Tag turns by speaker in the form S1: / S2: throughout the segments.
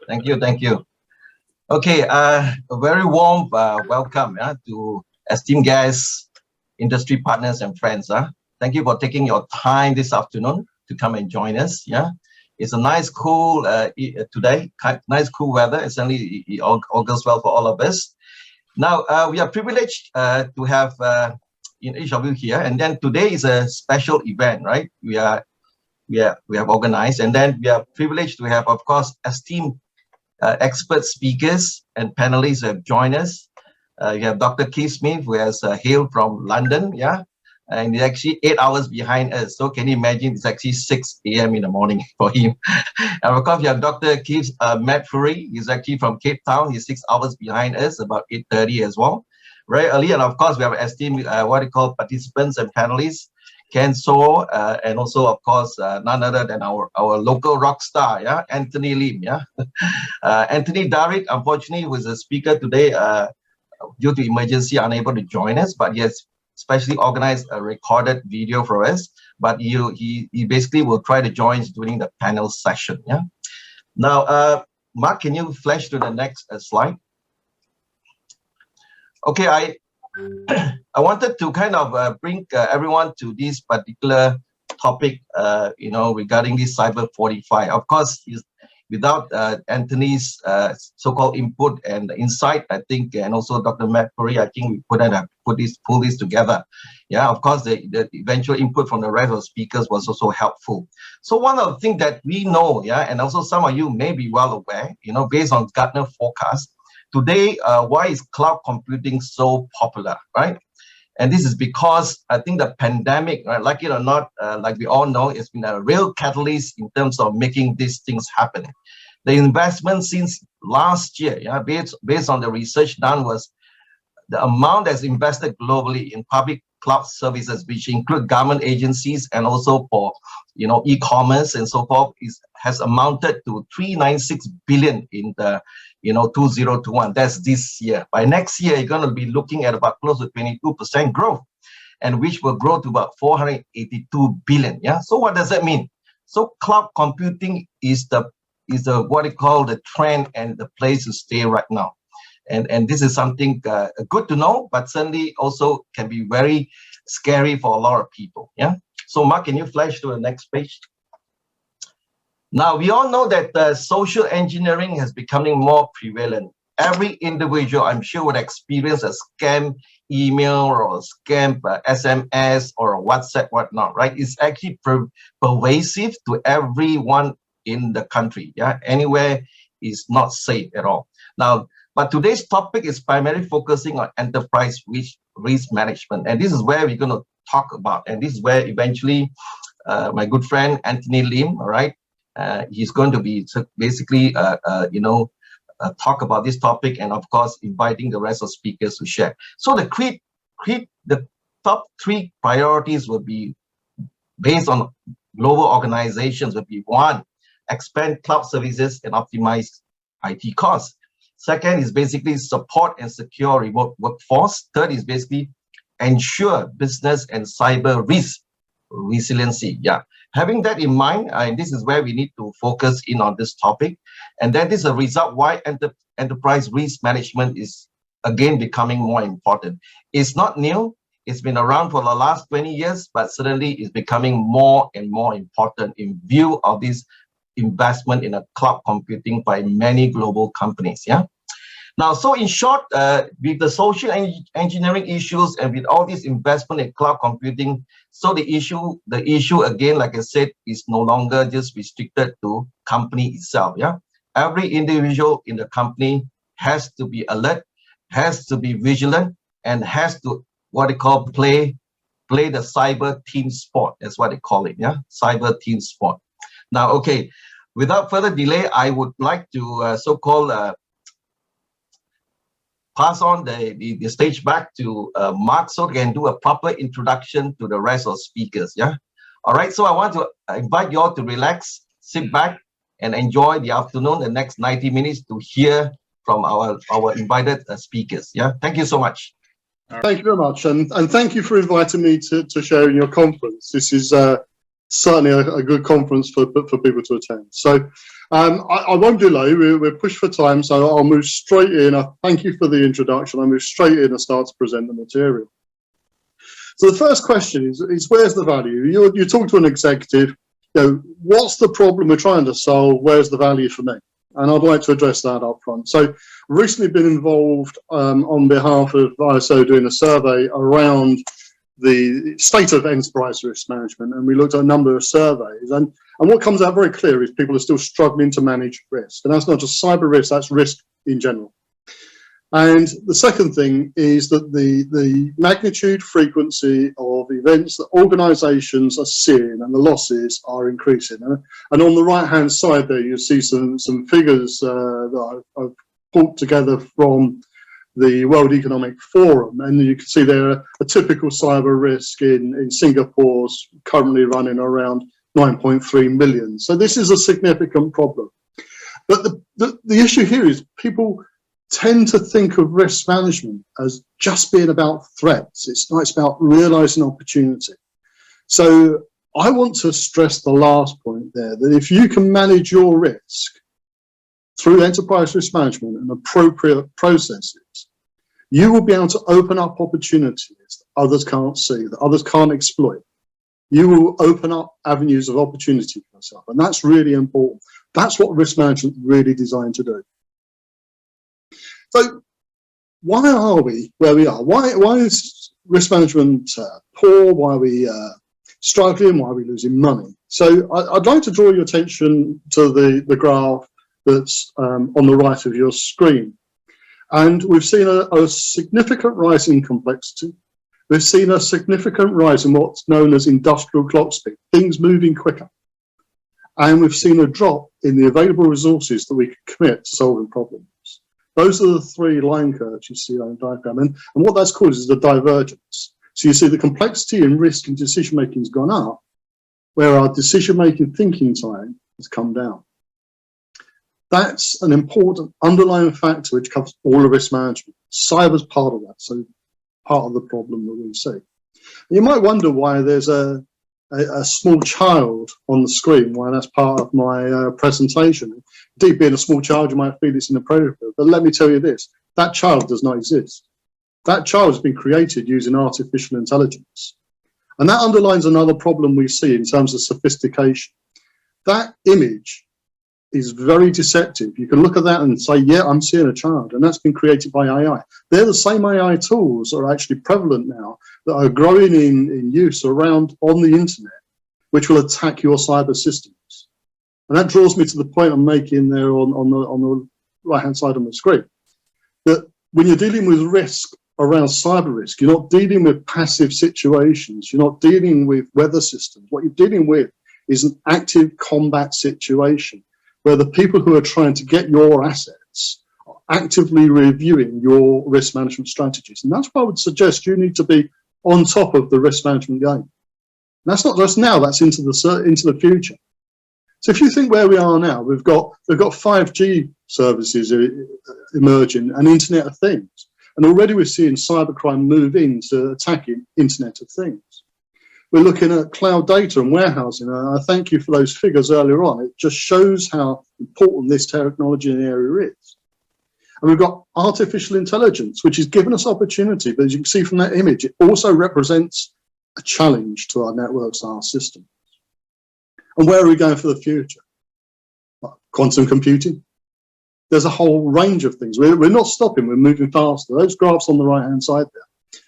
S1: Thank you, thank you. Okay, a very warm welcome to esteemed guests, industry partners, and friends. Thank you for taking your time this afternoon to come and join us. Yeah, it's a nice, cool today. Nice, cool weather. It's only it all goes well for all of us. Now we are privileged to have each of you here, and then today is a special event, right? We have organized, and then we are privileged to have, of course, esteemed expert speakers and panelists who have joined us. You have Dr. Keith Smith, who has hailed from London, yeah, and he's actually 8 hours behind us. So can you imagine? It's actually 6 a.m. in the morning for him. And of course, you have Dr. Keith Fouréca. He's actually from Cape Town. He's 6 hours behind us, about 8:30 as well, very early. And of course, we have esteemed participants and panelists. Ken So, and also, of course, none other than our local rock star, yeah, Anthony Lim, yeah. Anthony Darrick, unfortunately, was a speaker today due to emergency, unable to join us, but he has specially organized a recorded video for us. But he basically will try to join during the panel session, yeah. Now, Mark, can you flash to the next slide? Okay, I wanted to kind of bring everyone to this particular topic, regarding this Cyber Fortify. Of course, without Anthony's so-called input and insight, I think, and also Dr. Matt Fouréca, I think we couldn't have pull this together. Yeah, of course, the eventual input from the rest of the speakers was also helpful. So one of the things that we know, yeah, and also some of you may be well aware, based on Gartner forecast, today, why is cloud computing so popular, right? And this is because I think the pandemic, right, like it or not, like we all know, it's been a real catalyst in terms of making these things happen. The investment since last year, yeah, based on the research done, was the amount that's invested globally in public cloud services, which include government agencies and also for e-commerce and so forth, has amounted to 396 billion in the 2021. That's this year. By next year, you're going to be looking at about close to 22% growth, and which will grow to about 482 billion. Yeah. So what does that mean? So cloud computing is the what they call the trend and the place to stay right now. And this is something good to know, but certainly also can be very scary for a lot of people. Yeah. So Mark, can you flash to the next page? Now, we all know that social engineering has becoming more prevalent. Every individual, I'm sure, would experience a scam email or a scam SMS or a WhatsApp, whatnot, right? It's actually pervasive to everyone in the country. Yeah, anywhere is not safe at all. Now, but today's topic is primarily focusing on enterprise risk management. And this is where we're going to talk about. And this is where eventually my good friend Anthony Lim, all right, he's going to be basically, talk about this topic, and of course, inviting the rest of speakers to share. So the top 3 priorities will be based on global organizations. Will be 1, expand cloud services and optimize IT costs. 2nd is basically support and secure remote workforce. 3rd is basically ensure business and cyber risk resiliency. Yeah. Having that in mind, and this is where we need to focus in on this topic. And that is a result why enterprise risk management is again becoming more important. It's not new. It's been around for the last 20 years, but certainly it's becoming more and more important in view of this investment in a cloud computing by many global companies. Yeah. Now, so in short, with the social engineering issues and with all this investment in cloud computing, so the issue again, like I said, is no longer just restricted to company itself. Yeah, every individual in the company has to be alert, has to be vigilant, and has to what they call play the cyber team sport. That's what they call it. Yeah, cyber team sport. Now, okay, without further delay, I would like to so-called pass on the stage back to Mark so they can do a proper introduction to the rest of speakers. Yeah. All right. So I want to invite you all to relax, sit back, and enjoy the afternoon, the next 90 minutes to hear from our invited speakers. Yeah. Thank you so much.
S2: Thank you very much, and thank you for inviting me to share in your conference. This is certainly a good conference for people to attend. So I won't delay. We're pushed for time, so I'll move straight in. Thank you for the introduction. I'll move straight in and start to present the material. So the first question is where's the value? You talk to an executive, what's the problem we're trying to solve? Where's the value for me? And I'd like to address that up front. So I've recently been involved on behalf of ISO doing a survey around the state of enterprise risk management, and we looked at a number of surveys, and what comes out very clear is people are still struggling to manage risk, and that's not just cyber risk, that's risk in general. And the second thing is that the magnitude, frequency of events that organisations are seeing and the losses are increasing. And on the right-hand side there, you see some figures that I've pulled together from the World Economic Forum, and you can see there a typical cyber risk in Singapore's currently running around 9.3 million. So this is a significant problem. But the issue here is people tend to think of risk management as just being about threats. It's about realizing opportunity. So I want to stress the last point there, that if you can manage your risk through enterprise risk management and appropriate processes, you will be able to open up opportunities that others can't see, that others can't exploit. You will open up avenues of opportunity for yourself, and that's really important. That's what risk management is really designed to do. So why are we where we are? Why is risk management poor? Why are we struggling? Why are we losing money? So I'd like to draw your attention to the graph that's on the right of your screen. And we've seen a significant rise in complexity. We've seen a significant rise in what's known as industrial clock speed, things moving quicker. And we've seen a drop in the available resources that we can commit to solving problems. Those are the three line curves you see on the diagram. And what that's caused is the divergence. So you see the complexity and risk and decision-making has gone up, where our decision-making thinking time has come down. That's an important underlying factor which covers all of risk management. Cyber's part of that, so part of the problem that we see. You might wonder why there's a small child on the screen, why that's part of my presentation. Indeed, being a small child, you might feel it's inappropriate, but let me tell you this, that child does not exist. That child has been created using artificial intelligence. And that underlines another problem we see in terms of sophistication. That image is very deceptive. You can look at that and say, yeah, I'm seeing a child, and that's been created by AI. They're the same AI tools that are actually prevalent now that are growing in use around on the internet, which will attack your cyber systems. And that draws me to the point I'm making there on the right-hand side of the screen, that when you're dealing with risk around cyber risk, you're not dealing with passive situations, you're not dealing with weather systems. What you're dealing with is an active combat situation, where the people who are trying to get your assets are actively reviewing your risk management strategies. And that's why I would suggest you need to be on top of the risk management game. And that's not just now, that's into the future. So if you think where we are now, we've got 5G services emerging and Internet of Things. And already we're seeing cybercrime move into attacking Internet of Things. We're looking at cloud data and warehousing. I thank you for those figures earlier on. It just shows how important this technology in the area is. And we've got artificial intelligence, which has given us opportunity. But as you can see from that image, it also represents a challenge to our networks and our systems. And where are we going for the future? Quantum computing. There's a whole range of things. We're not stopping, we're moving faster. Those graphs on the right-hand side there.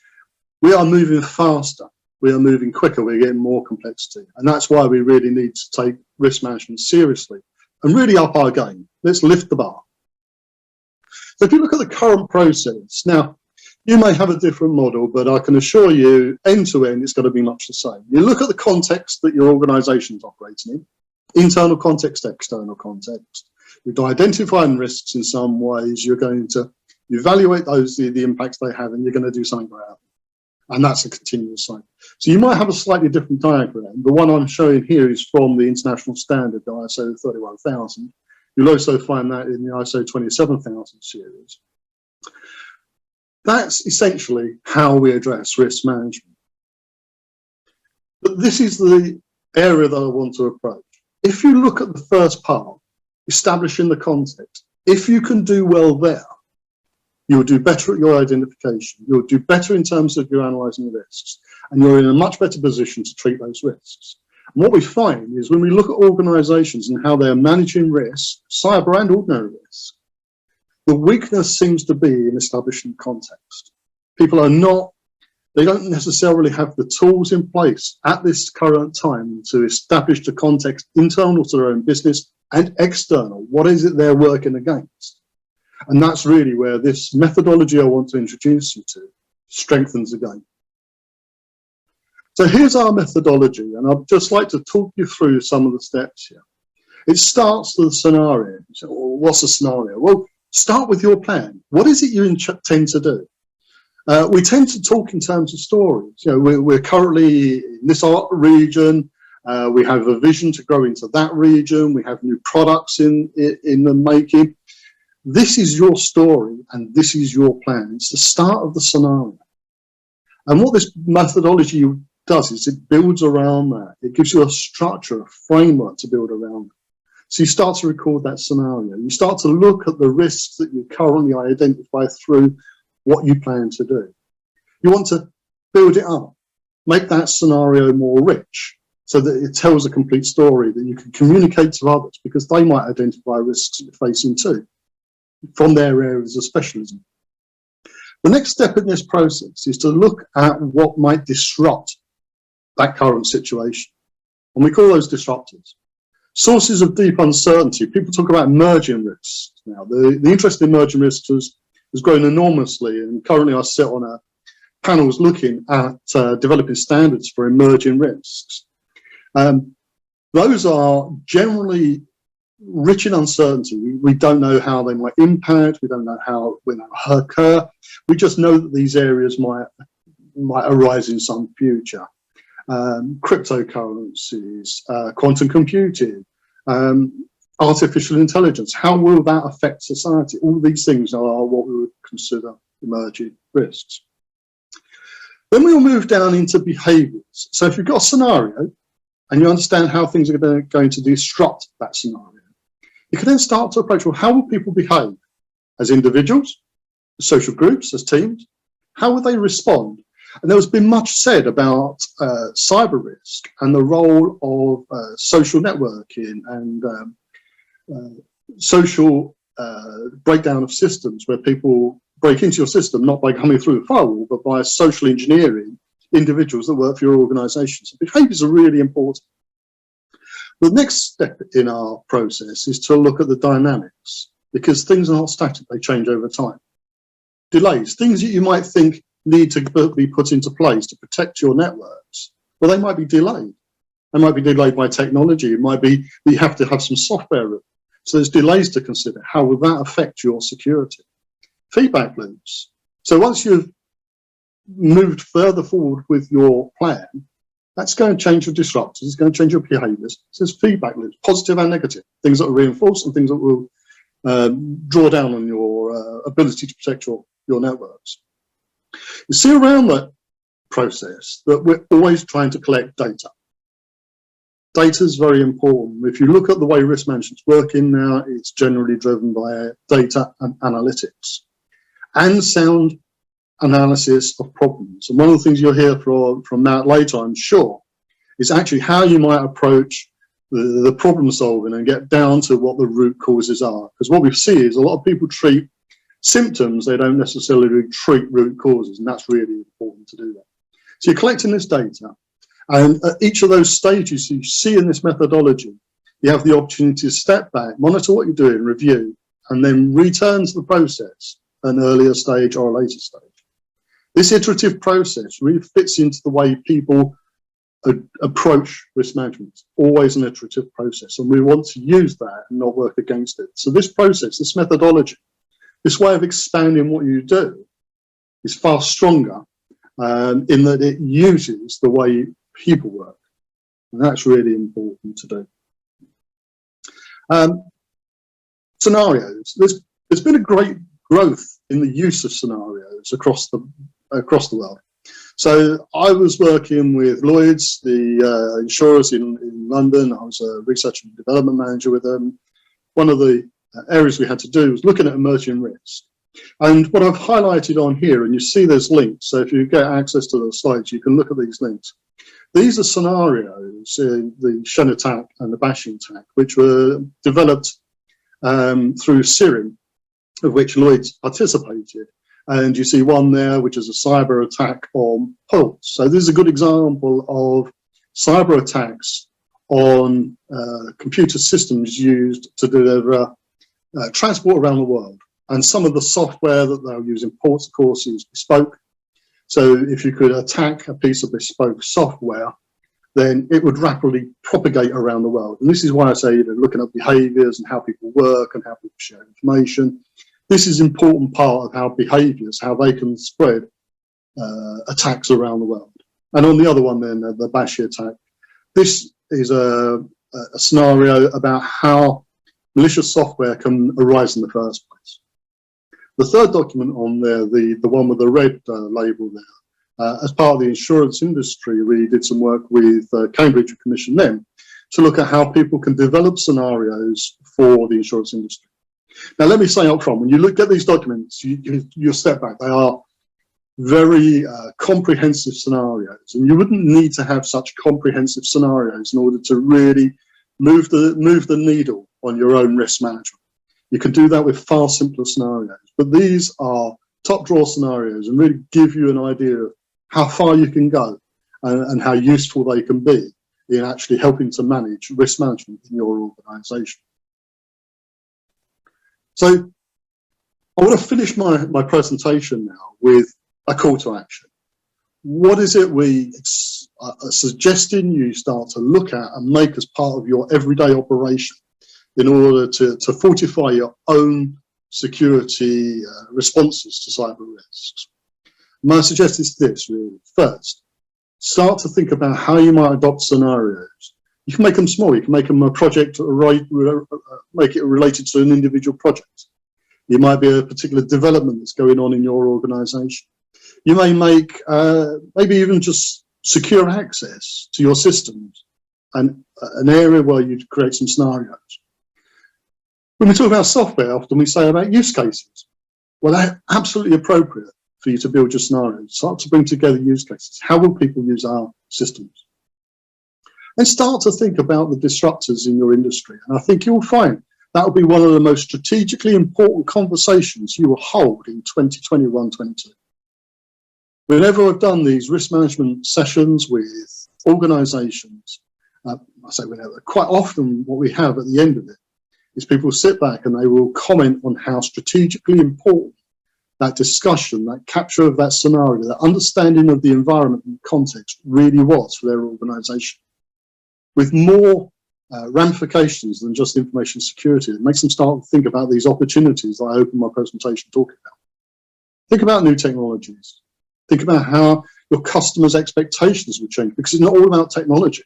S2: We are moving faster. We are moving quicker, we're getting more complexity. And that's why we really need to take risk management seriously and really up our game. Let's lift the bar. So if you look at the current process, now, you may have a different model, but I can assure you, end to end, it's going to be much the same. You look at the context that your organization is operating in, internal context, external context. You've identified risks in some ways, you're going to evaluate those, the impacts they have, and you're going to do something about them. And that's a continuous cycle. So you might have a slightly different diagram. The one I'm showing here is from the international standard, the ISO 31000. You'll also find that in the ISO 27000 series. That's essentially how we address risk management. But this is the area that I want to approach. If you look at the first part, establishing the context. If you can do well there, you'll do better at your identification. You'll do better in terms of your analysing risks, and you're in a much better position to treat those risks. And what we find is when we look at organisations and how they're managing risk, cyber and ordinary risk, the weakness seems to be in establishing context. People are not, they don't necessarily have the tools in place at this current time to establish the context internal to their own business and external. What is it they're working against? And that's really where this methodology I want to introduce you to strengthens the game. So here's our methodology, and I'd just like to talk you through some of the steps here. It starts with a scenario. So, what's a scenario? Well, start with your plan. What is it you intend to do? We tend to talk in terms of stories. You know, we're currently in this region. We have a vision to grow into that region. We have new products in the making. This is your story, and this is your plan. It's the start of the scenario. And what this methodology does is it builds around that. It gives you a structure, a framework to build around. So you start to record that scenario. You start to look at the risks that you currently identify through what you plan to do. You want to build it up, make that scenario more rich so that it tells a complete story that you can communicate to others, because they might identify risks you're facing too from their areas of specialism. The next step in this process is to look at what might disrupt that current situation. And we call those disruptors. Sources of deep uncertainty. People talk about emerging risks now. The interest in emerging risks has grown enormously, and currently I sit on a panels looking at developing standards for emerging risks. Those are generally rich in uncertainty. We don't know how they might impact. We don't know how they occur. We just know that these areas might arise in some future. Cryptocurrencies, quantum computing, artificial intelligence. How will that affect society? All these things are what we would consider emerging risks. Then we'll move down into behaviours. So if you've got a scenario and you understand how things are going to disrupt that scenario, you can then start to approach, well, how will people behave as individuals, as social groups, as teams? How will they respond? And there's been much said about cyber risk and the role of social networking and social breakdown of systems, where people break into your system not by coming through the firewall, but by social engineering individuals that work for your organisation. So behaviours are really important. The next step in our process is to look at the dynamics, because things are not static, they change over time. Delays, things that you might think need to be put into place to protect your networks, well, they might be delayed. They might be delayed by technology. It might be that you have to have some software. So there's delays to consider. How will that affect your security? Feedback loops. So once you've moved further forward with your plan, that's going to change your disruptors. It's going to change your behaviours. So there's feedback loops, positive and negative, things that will reinforce and things that will draw down on your ability to protect your networks. You see around that process that we're always trying to collect data. Data is very important. If you look at the way risk management's working now, it's generally driven by data and analytics and sound analysis of problems. And one of the things you'll hear from Matt later, I'm sure, is actually how you might approach the problem solving and get down to what the root causes are. Because what we see is a lot of people treat symptoms, they don't necessarily treat root causes, and that's really important to do that. So you're collecting this data, and at each of those stages you see in this methodology, you have the opportunity to step back, monitor what you're doing, review, and then return to the process at an earlier stage or a later stage. This iterative process really fits into the way people approach risk management. It's always an iterative process, and we want to use that and not work against it. So this process, this methodology, this way of expanding what you do is far stronger in that it uses the way people work. And that's really important to do. Scenarios. There's been a great growth in the use of scenarios across the world. So I was working with Lloyd's, the insurers in London. I was a research and development manager with them. one of the areas we had to do was looking at emerging risks. And what I've highlighted on here, and you see there's links, so if you get access to the slides, you can look at these links. These are scenarios, the Shen attack and the bashing attack, which were developed through SIRIM, of which Lloyd's participated. And you see one there, which is a cyber attack on ports. So this is a good example of cyber attacks on computer systems used to deliver transport around the world. And some of the software that they'll use in ports, of course, is bespoke. So if you could attack a piece of bespoke software, then it would rapidly propagate around the world. And this is why I say, looking at behaviors and how people work and how people share information. This is an important part of how behaviors, how they can spread attacks around the world. And on the other one then, the Bashi attack, this is a scenario about how malicious software can arise in the first place. The third document on there, the one with the red label there, as part of the insurance industry, we did some work with Cambridge and commissioned them to look at how people can develop scenarios for the insurance industry. Now, let me say up front, when you look at these documents, you step back. They are very comprehensive scenarios, and you wouldn't need to have such comprehensive scenarios in order to really move the needle on your own risk management. You can do that with far simpler scenarios, but these are top drawer scenarios and really give you an idea of how far you can go and how useful they can be in actually helping to manage risk management in your organization. So I want to finish my presentation now with a call to action. What is it we are suggesting you start to look at and make as part of your everyday operation in order to fortify your own security responses to cyber risks? My suggestion is this, really. First, start to think about how you might adopt scenarios. You can make them small. You can make them a project, make it related to an individual project. It might be a particular development that's going on in your organization. You may make maybe even just secure access to your systems and an area where you create some scenarios. When we talk about software, often we say about use cases. Well, that's absolutely appropriate for you to build your scenarios. Start to bring together use cases. How will people use our systems? And start to think about the disruptors in your industry. And I think you'll find that will be one of the most strategically important conversations you will hold in 2021-22. Whenever I've done these risk management sessions with organizations, I say whenever, quite often what we have at the end of it is people sit back and they will comment on how strategically important that discussion, that capture of that scenario, that understanding of the environment and context really was for their organization. With more ramifications than just information security, it makes them start to think about these opportunities that I opened my presentation talking about. Think about new technologies. Think about how your customers' expectations will change, because it's not all about technology.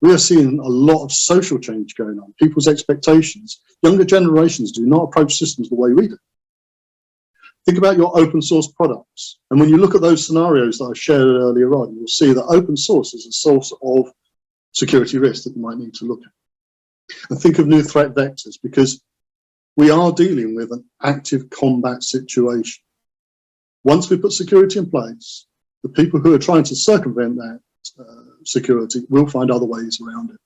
S2: We are seeing a lot of social change going on. People's expectations, younger generations do not approach systems the way we do. Think about your open source products. And when you look at those scenarios that I shared earlier on, you'll see that open source is a source of security risk that you might need to look at. And think of new threat vectors, because we are dealing with an active combat situation. Once we put security in place, the people who are trying to circumvent that security will find other ways around it.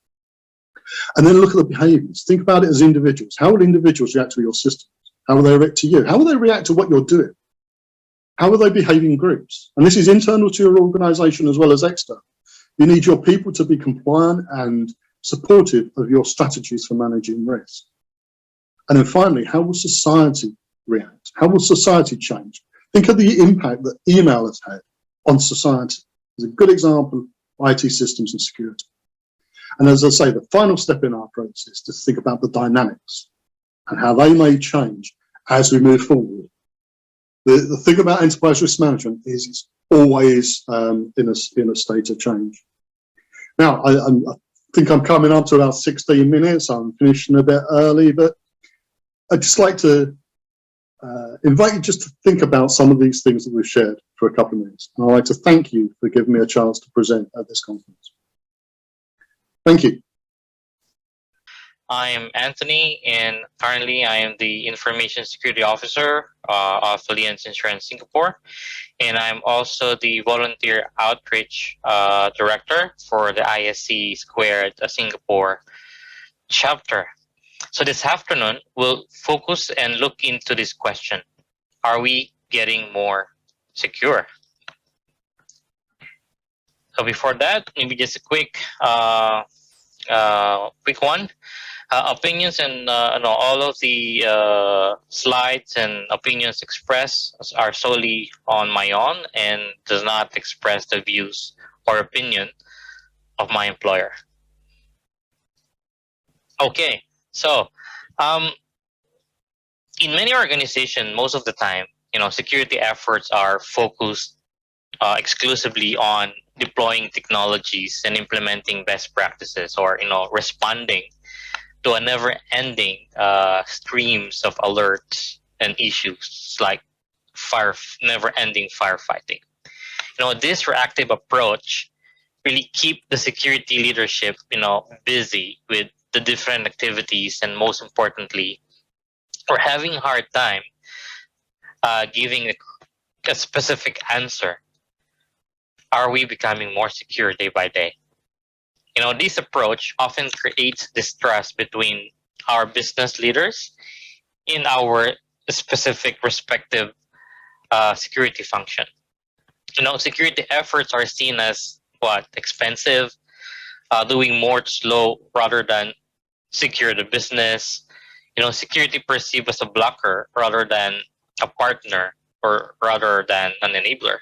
S2: And then look at the behaviors. Think about it as individuals. How will individuals react to your systems? How will they react to you? How will they react to what you're doing? How will they behave in groups? And this is internal to your organization as well as external. You need your people to be compliant and supportive of your strategies for managing risk. And then finally, how will society react? How will society change? Think of the impact that email has had on society. It's a good example of IT systems and security. And as I say, the final step in our process is to think about the dynamics and how they may change as we move forward. The thing about enterprise risk management is it's always in a state of change. Now, I think I'm coming up to about 16 minutes. I'm finishing a bit early, but I'd just like to invite you just to think about some of these things that we've shared for a couple of minutes. And I'd like to thank you for giving me a chance to present at this conference. Thank you.
S3: I'm Anthony, and currently I am the Information Security Officer of Allianz Insurance Singapore, and I'm also the Volunteer Outreach Director for the ISC Squared Singapore chapter. So this afternoon, we'll focus and look into this question: are we getting more secure? So before that, maybe just a quick one. Opinions and all of the slides and opinions expressed are solely on my own and does not express the views or opinion of my employer. Okay, so in many organizations, most of the time, security efforts are focused exclusively on deploying technologies and implementing best practices, or responding to a never-ending streams of alerts and issues like never-ending firefighting. This reactive approach really keep the security leadership, busy with the different activities, and most importantly, we're having a hard time giving a specific answer. Are we becoming more secure day by day? This approach often creates distrust between our business leaders in our specific respective security function. Security efforts are seen as expensive, doing more to slow rather than secure the business. Security perceived as a blocker rather than a partner, or rather than an enabler.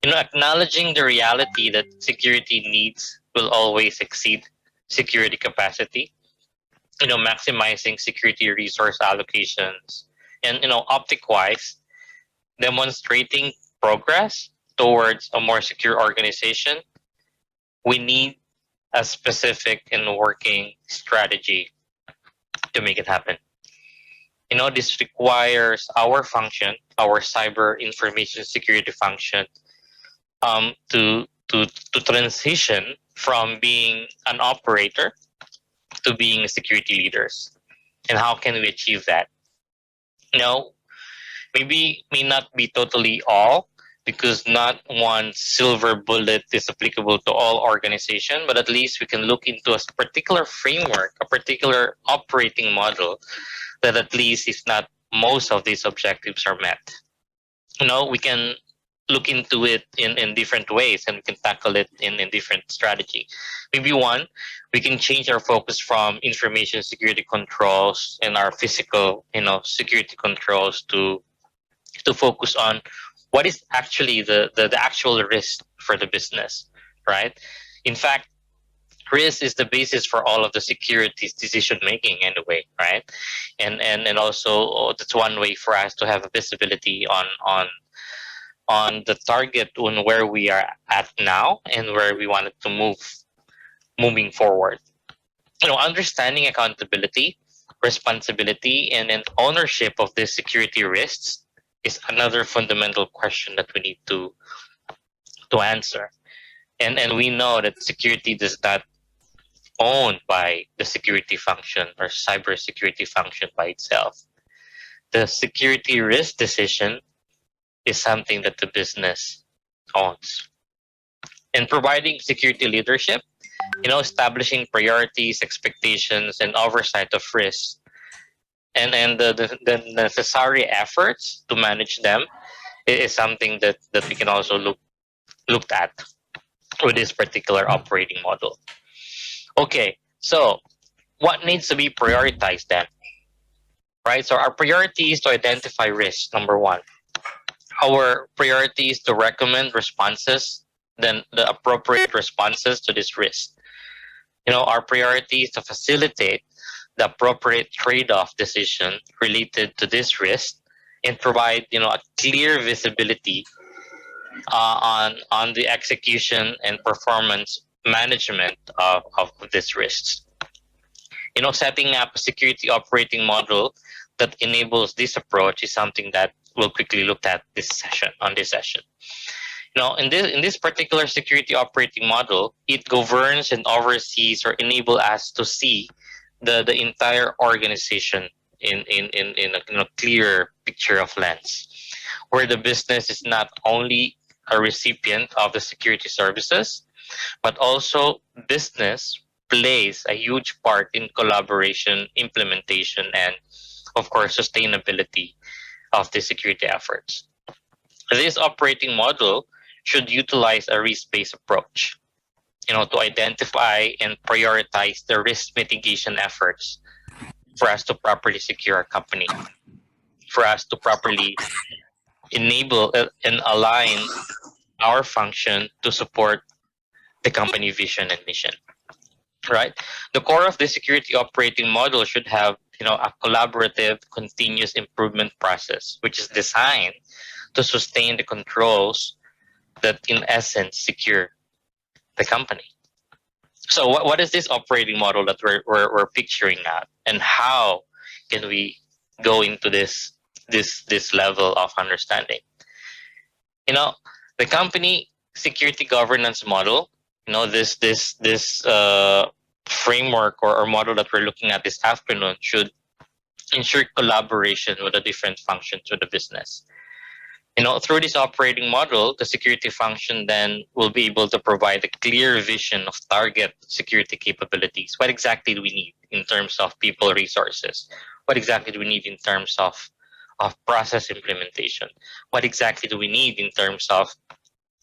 S3: Acknowledging the reality that security needs will always exceed security capacity. Maximizing security resource allocations, and optic-wise, demonstrating progress towards a more secure organization, we need a specific and working strategy to make it happen. This requires our function, our cyber information security function, to transition from being an operator to being security leaders. And how can we achieve that? Maybe may not be totally all, because not one silver bullet is applicable to all organizations, but at least we can look into a particular framework, a particular operating model that at least, if not most of these objectives are met. We can look into it in different ways, and we can tackle it in different strategy. Maybe one, we can change our focus from information security controls and our physical, security controls to focus on what is actually the actual risk for the business, right? In fact, risk is the basis for all of the security decision making anyway, right? And also that's one way for us to have a visibility on the target, on where we are at now and where we wanted to moving forward. Understanding accountability, responsibility, and ownership of the security risks is another fundamental question that we need to answer. And we know that security does not owned by the security function or cybersecurity function by itself. The security risk decision is something that the business owns. And providing security leadership, establishing priorities, expectations, and oversight of risk, and the necessary efforts to manage them is something that we can also looked at with this particular operating model. Okay, so what needs to be prioritized then? Right, so our priority is to identify risk, number one. Our priority is to recommend responses, then the appropriate responses to this risk. Our priority is to facilitate the appropriate trade-off decision related to this risk, and provide a clear visibility on the execution and performance management of these risks. Setting up a security operating model that enables this approach is something that we'll quickly look at this session. In this particular security operating model, it governs and oversees or enable us to see the entire organization in a clear picture of lens, where the business is not only a recipient of the security services, but also business plays a huge part in collaboration, implementation, and of course sustainability of the security efforts. This operating model should utilize a risk-based approach, to identify and prioritize the risk mitigation efforts for us to properly secure our company, for us to properly enable and align our function to support the company vision and mission. Right? The core of the security operating model should have, a collaborative, continuous improvement process, which is designed to sustain the controls that, in essence, secure the company. So, what is this operating model that we're picturing at, and how can we go into this level of understanding? The company security governance model, this framework or model that we're looking at this afternoon should ensure collaboration with the different functions of the business. Through this operating model, the security function then will be able to provide a clear vision of target security capabilities. What exactly do we need in terms of people resources? What exactly do we need in terms of process implementation? What exactly do we need in terms of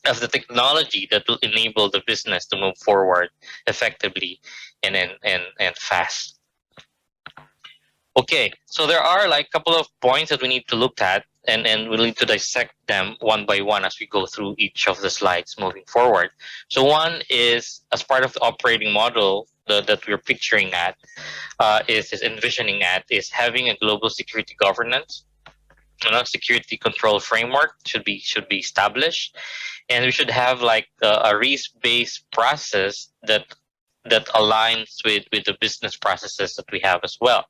S3: the technology that will enable the business to move forward effectively and fast? Okay, so there are like a couple of points that we need to look at, and we'll need to dissect them one by one as we go through each of the slides moving forward. So one is, as part of the operating model that we're picturing at, is envisioning at, is having a global security governance. Security control framework should be established, and we should have like a risk-based process that aligns with the business processes that we have as well.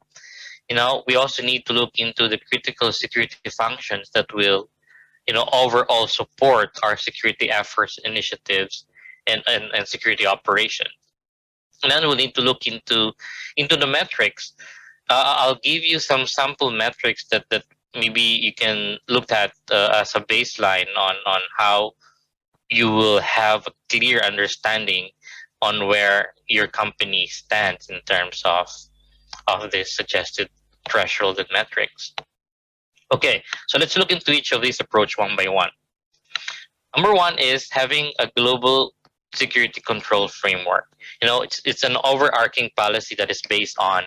S3: We also need to look into the critical security functions that will, overall support our security efforts, initiatives, and security operation. And then we'll need to look into the metrics. I'll give you some sample metrics that maybe you can look at as a baseline on how you will have a clear understanding on where your company stands in terms of this suggested threshold and metrics. Okay, so let's look into each of these approach one by one. Number one is having a global security control framework. It's an overarching policy that is based on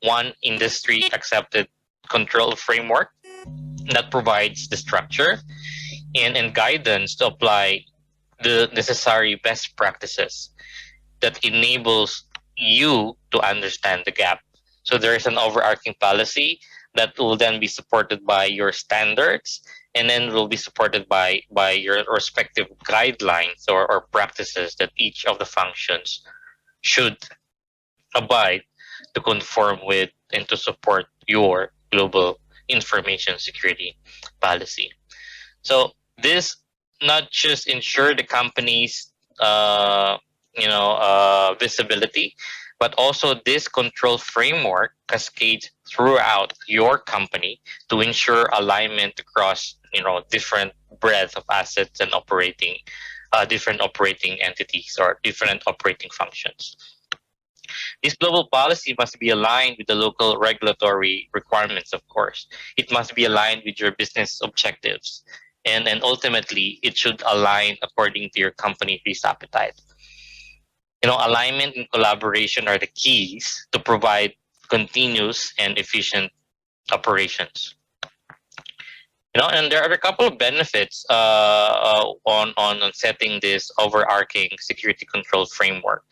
S3: one industry accepted control framework that provides the structure and guidance to apply the necessary best practices that enables you to understand the gap. So there is an overarching policy that will then be supported by your standards, and then will be supported by your respective guidelines or practices that each of the functions should abide to conform with and to support your global information security policy. So this not just ensure the company's visibility, but also this control framework cascades throughout your company to ensure alignment across different breadth of assets and operating different operating entities or different operating functions. This global policy must be aligned with the local regulatory requirements, of course. It must be aligned with your business objectives. And ultimately, it should align according to your company risk appetite. Alignment and collaboration are the keys to provide continuous and efficient operations. And there are a couple of benefits on setting this overarching security control framework.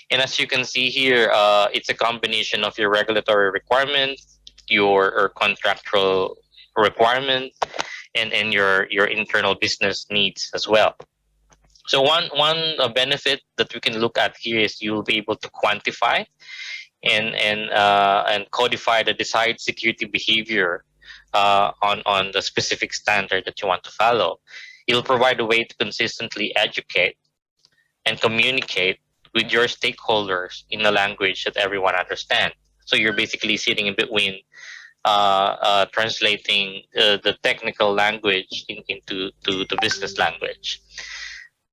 S3: And as you can see here, it's a combination of your regulatory requirements, your contractual requirements, and your internal business needs as well. So one benefit that we can look at here is you'll be able to quantify and codify the desired security behavior on the specific standard that you want to follow. It'll provide a way to consistently educate and communicate with your stakeholders in a language that everyone understands. So you're basically sitting in between, translating the technical language into the business language,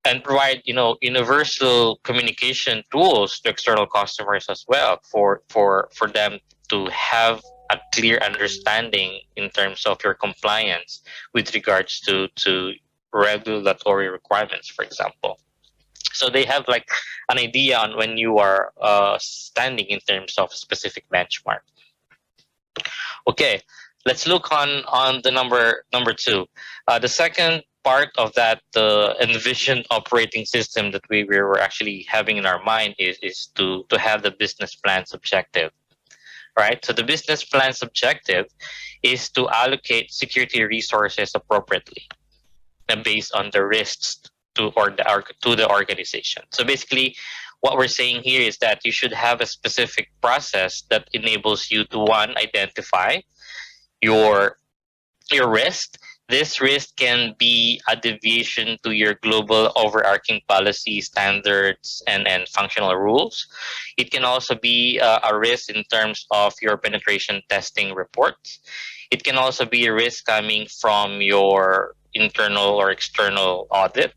S3: and provide, universal communication tools to external customers as well, for them to have a clear understanding in terms of your compliance with regards to regulatory requirements, for example. So they have like an idea on when you are standing in terms of specific benchmark. Okay, let's look on the number two. The second part of that envisioned operating system that we were actually having in our mind is to have the business plan's objective, right? So the business plan's objective is to allocate security resources appropriately and based on the risks to the organization. So basically, what we're saying here is that you should have a specific process that enables you to, one, identify your risk. This risk can be a deviation to your global overarching policy standards and functional rules. It can also be a risk in terms of your penetration testing reports. It can also be a risk coming from your internal or external audit.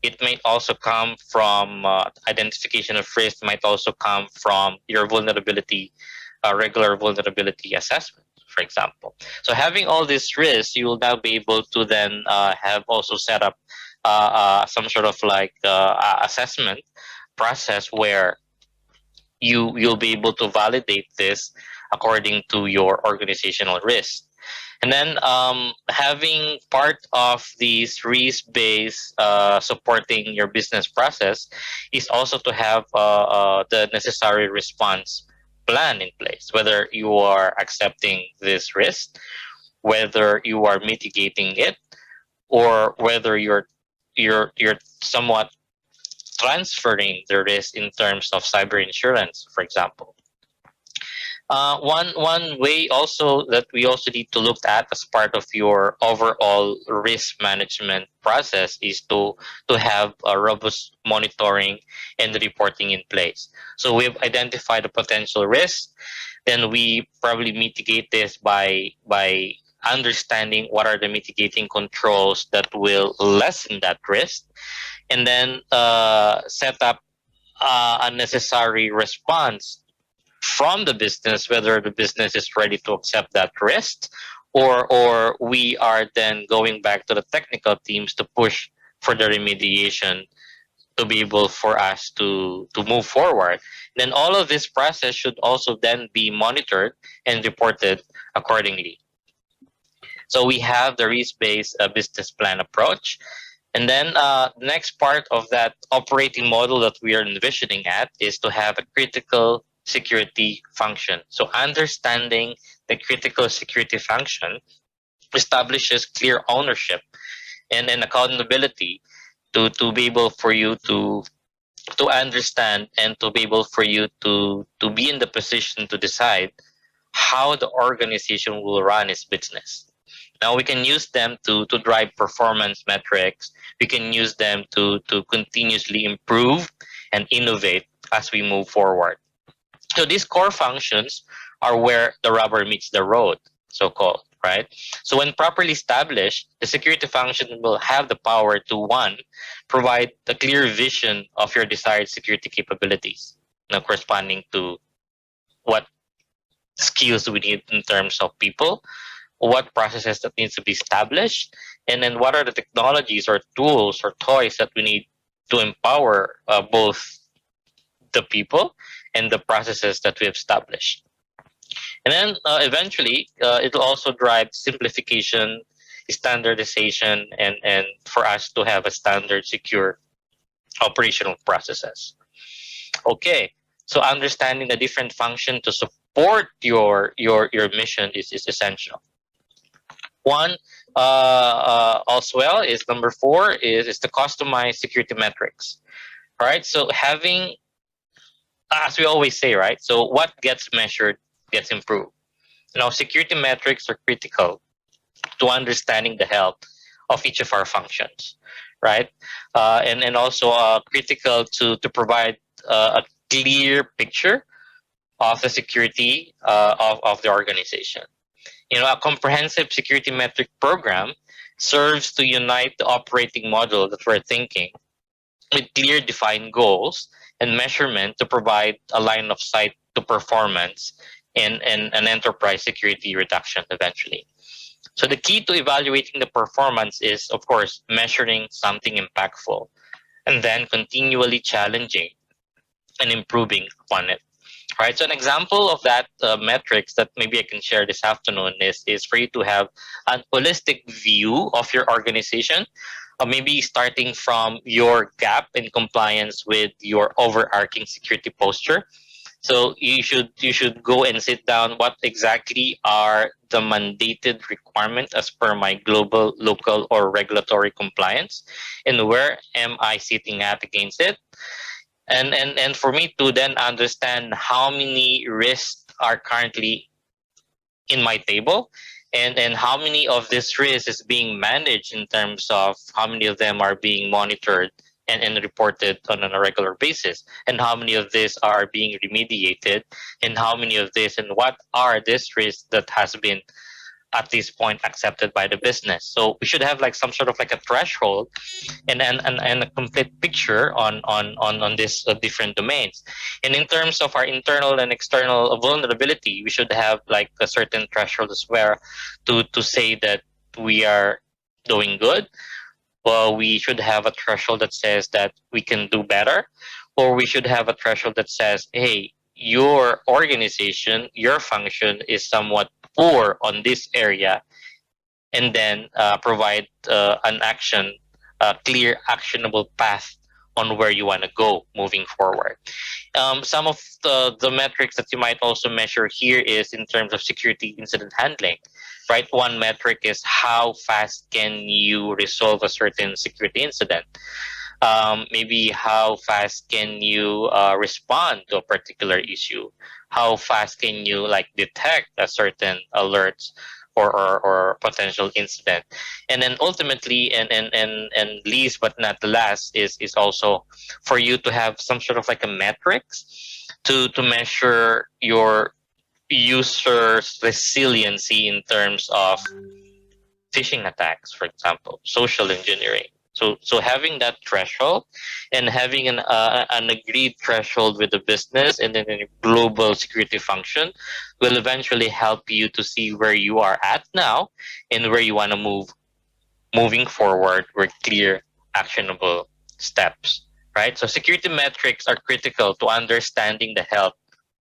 S3: It might also come from identification of risk, might also come from your regular vulnerability assessment, for example. So having all these risks, you will now be able to then have also set up some sort of like assessment process where you'll be able to validate this according to your organizational risk. And then having part of these risk-based supporting your business process is also to have the necessary response plan in place, whether you are accepting this risk, whether you are mitigating it, or whether you're somewhat transferring the risk in terms of cyber insurance, for example. One way also that we also need to look at as part of your overall risk management process is to have a robust monitoring and reporting in place. So we've identified the potential risk, then we probably mitigate this by understanding what are the mitigating controls that will lessen that risk, and then set up a necessary response from the business, whether the business is ready to accept that risk, or we are then going back to the technical teams to push for the remediation to be able for us to move forward. Then all of this process should also then be monitored and reported accordingly. So we have the risk-based business plan approach. And then the next part of that operating model that we are envisioning at is to have a critical security function. So understanding the critical security function establishes clear ownership and accountability to be able for you to understand and to be able for you to be in the position to decide how the organization will run its business. Now we can use them to drive performance metrics. We can use them to continuously improve and innovate as we move forward. So these core functions are where the rubber meets the road, so-called, right? So when properly established, the security function will have the power to, one, provide a clear vision of your desired security capabilities, corresponding to what skills we need in terms of people, what processes that needs to be established, and then what are the technologies or tools or toys that we need to empower both the people and the processes that we have established. And then eventually, it'll also drive simplification, standardization, and for us to have a standard, secure operational processes. Okay, so understanding the different function to support your mission is essential. One, also well, is number 4 is to customize security metrics. All right, so having, as we always say, right? So what gets measured gets improved. Security metrics are critical to understanding the health of each of our functions, right? And also critical to provide a clear picture of the security of the organization. A comprehensive security metric program serves to unite the operating model that we're thinking with clear defined goals and measurement to provide a line of sight to performance and an enterprise security reduction eventually. So the key to evaluating the performance is, of course, measuring something impactful and then continually challenging and improving upon it. Right. So an example of that metrics that maybe I can share this afternoon is for you to have an holistic view of your organization, or maybe starting from your gap in compliance with your overarching security posture. So you should go and sit down. What exactly are the mandated requirements as per my global, local, or regulatory compliance, and where am I sitting at against it? And for me to then understand how many risks are currently in my table, and how many of this risk is being managed in terms of how many of them are being monitored and reported on a regular basis, and how many of these are being remediated, and how many of this and what are these risks that has been at this point accepted by the business. So we should have like some sort of like a threshold and a complete picture on this different domains. And in terms of our internal and external vulnerability, we should have like a certain threshold as well to say that we are doing good. Well, we should have a threshold that says that we can do better, or we should have a threshold that says, hey, your organization, your function is somewhat poor on this area, and then provide an action, a clear, actionable path on where you want to go moving forward. Some of the metrics that you might also measure here is in terms of security incident handling, right? One metric is how fast can you resolve a certain security incident. Maybe how fast can you respond to a particular issue? How fast can you like detect a certain alerts or potential incident? And then ultimately, and least but not the last, is also for you to have some sort of like a metrics to measure your users' resiliency in terms of phishing attacks, for example, social engineering. So having that threshold and having an agreed threshold with the business and then a global security function will eventually help you to see where you are at now and where you want to moving forward with clear, actionable steps. Right. So security metrics are critical to understanding the health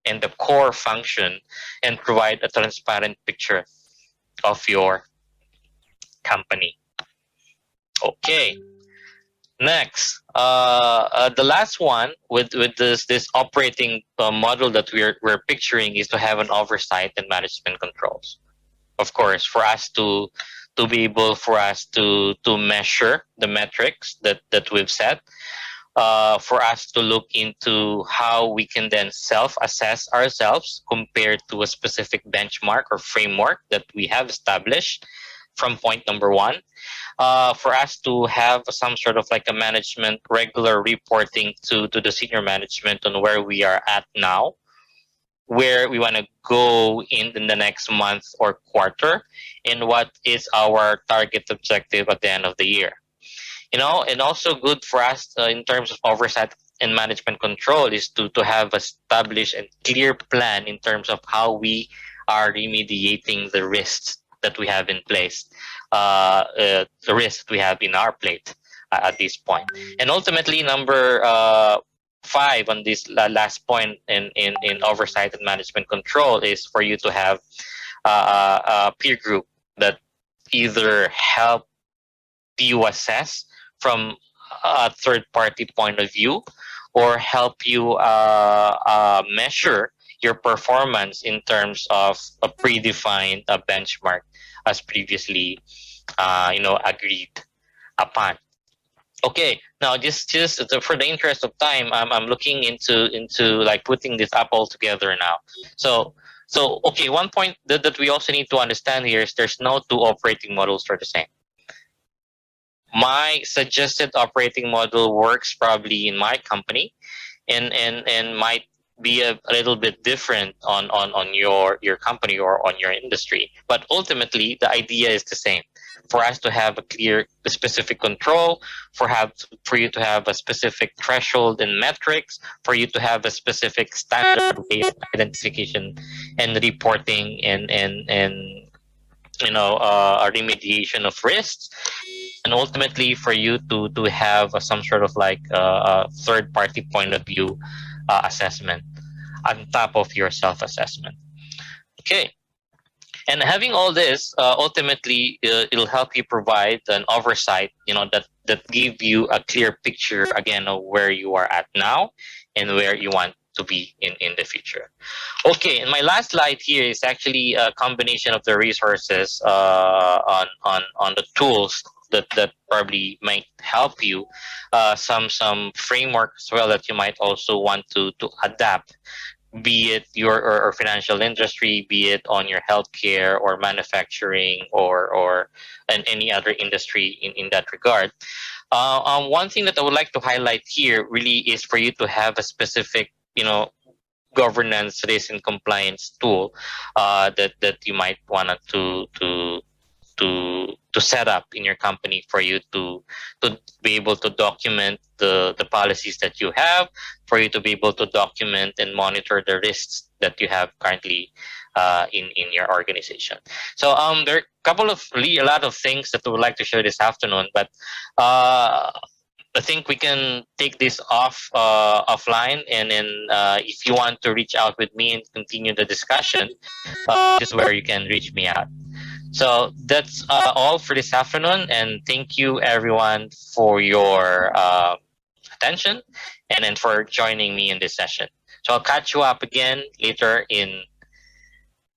S3: and the core function and provide a transparent picture of your company. Okay. Next, the last one with this operating model that we're picturing is to have an oversight and management controls. Of course, for us to be able for us to measure the metrics that we've set, for us to look into how we can then self-assess ourselves compared to a specific benchmark or framework that we have established from point number one, for us to have some sort of like a management regular reporting to the senior management on where we are at now, where we want to go in the next month or quarter, and what is our target objective at the end of the year. And also good for us in terms of oversight and management control is to have established and clear plan in terms of how we are remediating the risks that we have in place, the risks we have in our plate at this point. And ultimately, number 5 on this last point in oversight and management control is for you to have a peer group that either help you assess from a third party point of view or help you measure your performance in terms of a predefined benchmark as previously agreed upon. Okay, now just for the interest of time, I'm looking into like putting this up all together now. So okay, one point that we also need to understand here is there's no two operating models are the same. My suggested operating model works probably in my company and might be a little bit different on your company or on your industry, but ultimately the idea is the same: for us to have a clear specific control, for you to have a specific threshold and metrics, for you to have a specific standard way of identification and reporting and a remediation of risks, and ultimately for you to have some sort of like a third party point of view assessment on top of your self assessment. Okay. And having all this, ultimately, it'll help you provide an oversight, that give you a clear picture again of where you are at now and where you want to be in the future. Okay, and my last slide here is actually a combination of the resources on the tools that probably might help you, some framework as well that you might also want to adapt, be it your or financial industry, be it on your healthcare or manufacturing or and any other industry in that regard. One thing that I would like to highlight here really is for you to have a specific, governance, risk, and compliance tool that you might want to set up in your company for you to be able to document the policies that you have, for you to be able to document and monitor the risks that you have currently in your organization. So there are a lot of things that I would like to share this afternoon, but I think we can take this offline, and then if you want to reach out with me and continue the discussion, this is where you can reach me out. So that's all for this afternoon, and thank you everyone for your attention and then for joining me in this session. So I'll catch you up again later in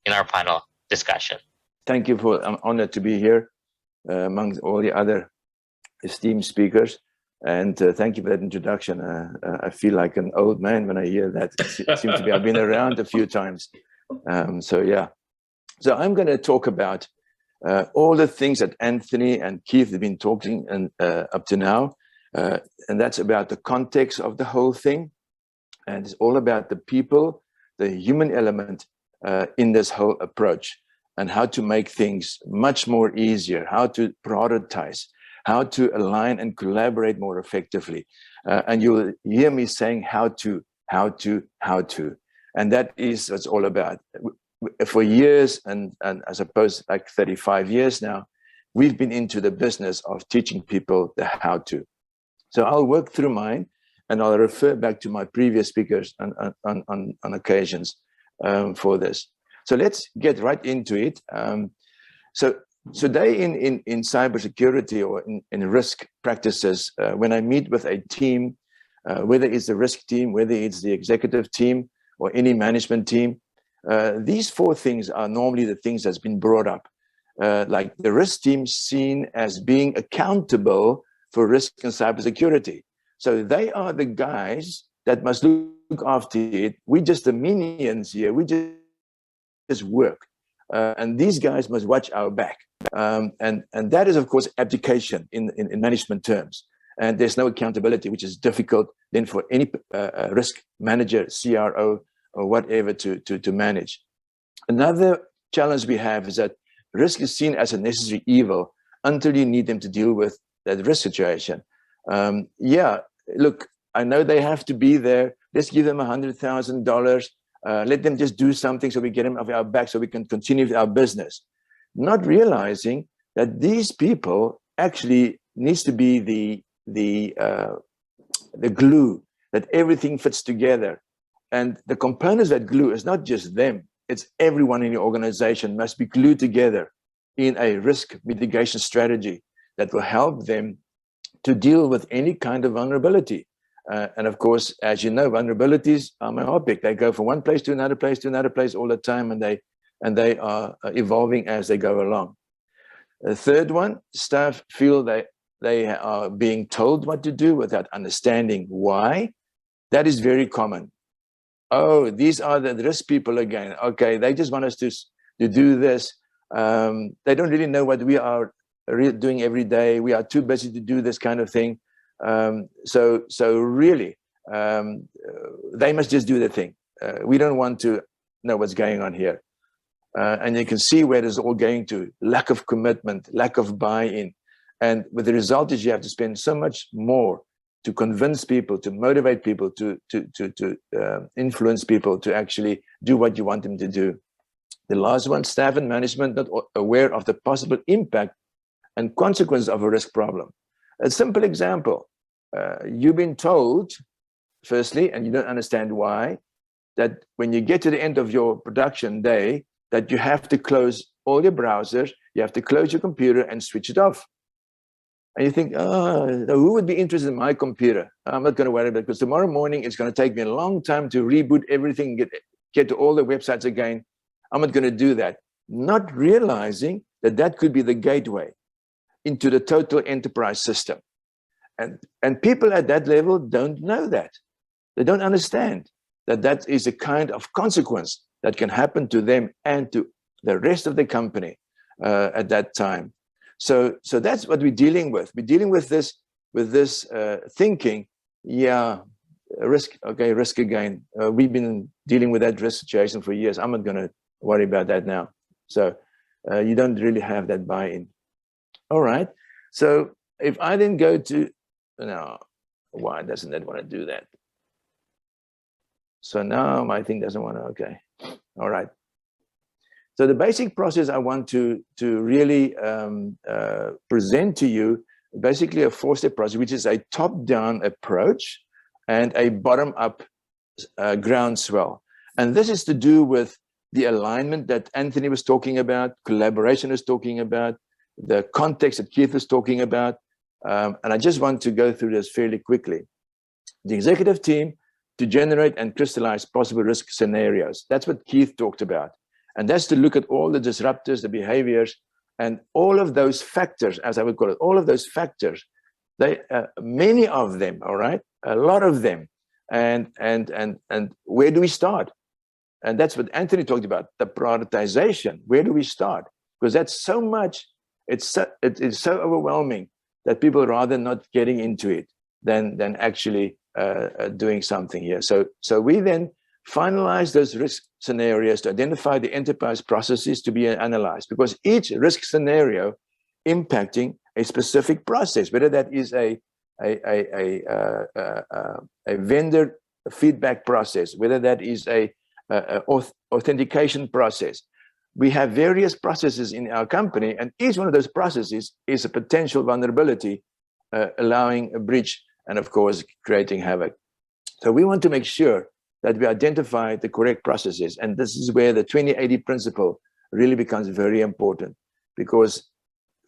S3: our panel discussion.
S4: Thank you I'm honored to be here among all the other esteemed speakers. And thank you for that introduction. I feel like an old man when I hear that. It seems to be I've been around a few times. So yeah. So I'm going to talk about all the things that Anthony and Keith have been talking up to now. And that's about the context of the whole thing. And it's all about the people, the human element in this whole approach, and how to make things much more easier, how to prioritize, how to align and collaborate more effectively. And you'll hear me saying how to. And that is what it's all about. For years, and I suppose like 35 years now, we've been into the business of teaching people the how to. So I'll work through mine, and I'll refer back to my previous speakers on occasions for this. So let's get right into it. So today in cybersecurity or in risk practices, when I meet with a team, whether it's the risk team, whether it's the executive team or any management team, these four things are normally the things that's been brought up. Like the risk team seen as being accountable for risk and cybersecurity. So they are the guys that must look after it. We just the minions here. We just work. And these guys must watch our back. And that is, of course, abdication in management terms. And there's no accountability, which is difficult then for any risk manager, CRO, or whatever to manage. Another challenge we have is that risk is seen as a necessary evil until you need them to deal with that risk situation. Yeah, look, I know they have to be there. Let's give them $100,000. Let them just do something so we get them off our back so we can continue with our business. Not realizing that these people actually needs to be the glue, that everything fits together. And the components that glue is not just them, it's everyone in the organization must be glued together in a risk mitigation strategy that will help them to deal with any kind of vulnerability. And of course, as you know, vulnerabilities are myopic. They go from one place to another place all the time, and they are evolving as they go along. The third one, staff feel they are being told what to do without understanding why. That is very common. Oh, these are the risk people again. Okay, they just want us to do this. They don't really know what we are doing every day. We are too busy to do this kind of thing. So really, they must just do their thing. we don't want to know what's going on here. And you can see where it's all going to: lack of commitment, lack of buy-in. And with the result is you have to spend so much more to convince people, to motivate people, to influence people to actually do what you want them to do. The last one, staff and management not aware of the possible impact and consequence of a risk problem. A simple example, you've been told, firstly, and you don't understand why, that when you get to the end of your production day, that you have to close all your browsers, you have to close your computer and switch it off. And you think, oh, who would be interested in my computer? I'm not going to worry about it, because tomorrow morning it's going to take me a long time to reboot everything, get to all the websites again. I'm not going to do that. Not realizing that that could be the gateway into the total enterprise system. And people at that level don't know that. They don't understand that that is a kind of consequence that can happen to them and to the rest of the company at that time. So that's what we're dealing with. We're dealing with this thinking, yeah, risk, okay, risk again. We've been dealing with that risk situation for years. I'm not going to worry about that now. So you don't really have that buy-in. All right. So if I then go to, no, why doesn't that want to do that? So now my thing doesn't want to, okay. All right. So the basic process I want to really present to you, basically a four-step process, which is a top-down approach and a bottom-up groundswell. And this is to do with the alignment that Anthony was talking about, collaboration is talking about, the context that Keith was talking about. And I just want to go through this fairly quickly. The executive team to generate and crystallize possible risk scenarios. That's what Keith talked about. And that's to look at all the disruptors, the behaviors, and all of those factors, as I would call it, all of those factors, they, many of them, all right, a lot of them. And where do we start? And that's what Anthony talked about, the prioritization. Where do we start? Because that's so much, it is so overwhelming that people are rather not getting into it than actually doing something here. So we then finalize those risk scenarios to identify the enterprise processes to be analyzed, because each risk scenario impacting a specific process, whether that is a vendor feedback process, whether that is a authentication process. We have various processes in our company, and each one of those processes is a potential vulnerability, allowing a breach and, of course, creating havoc. So we want to make sure that we identify the correct processes. And this is where the 2080 principle really becomes very important, because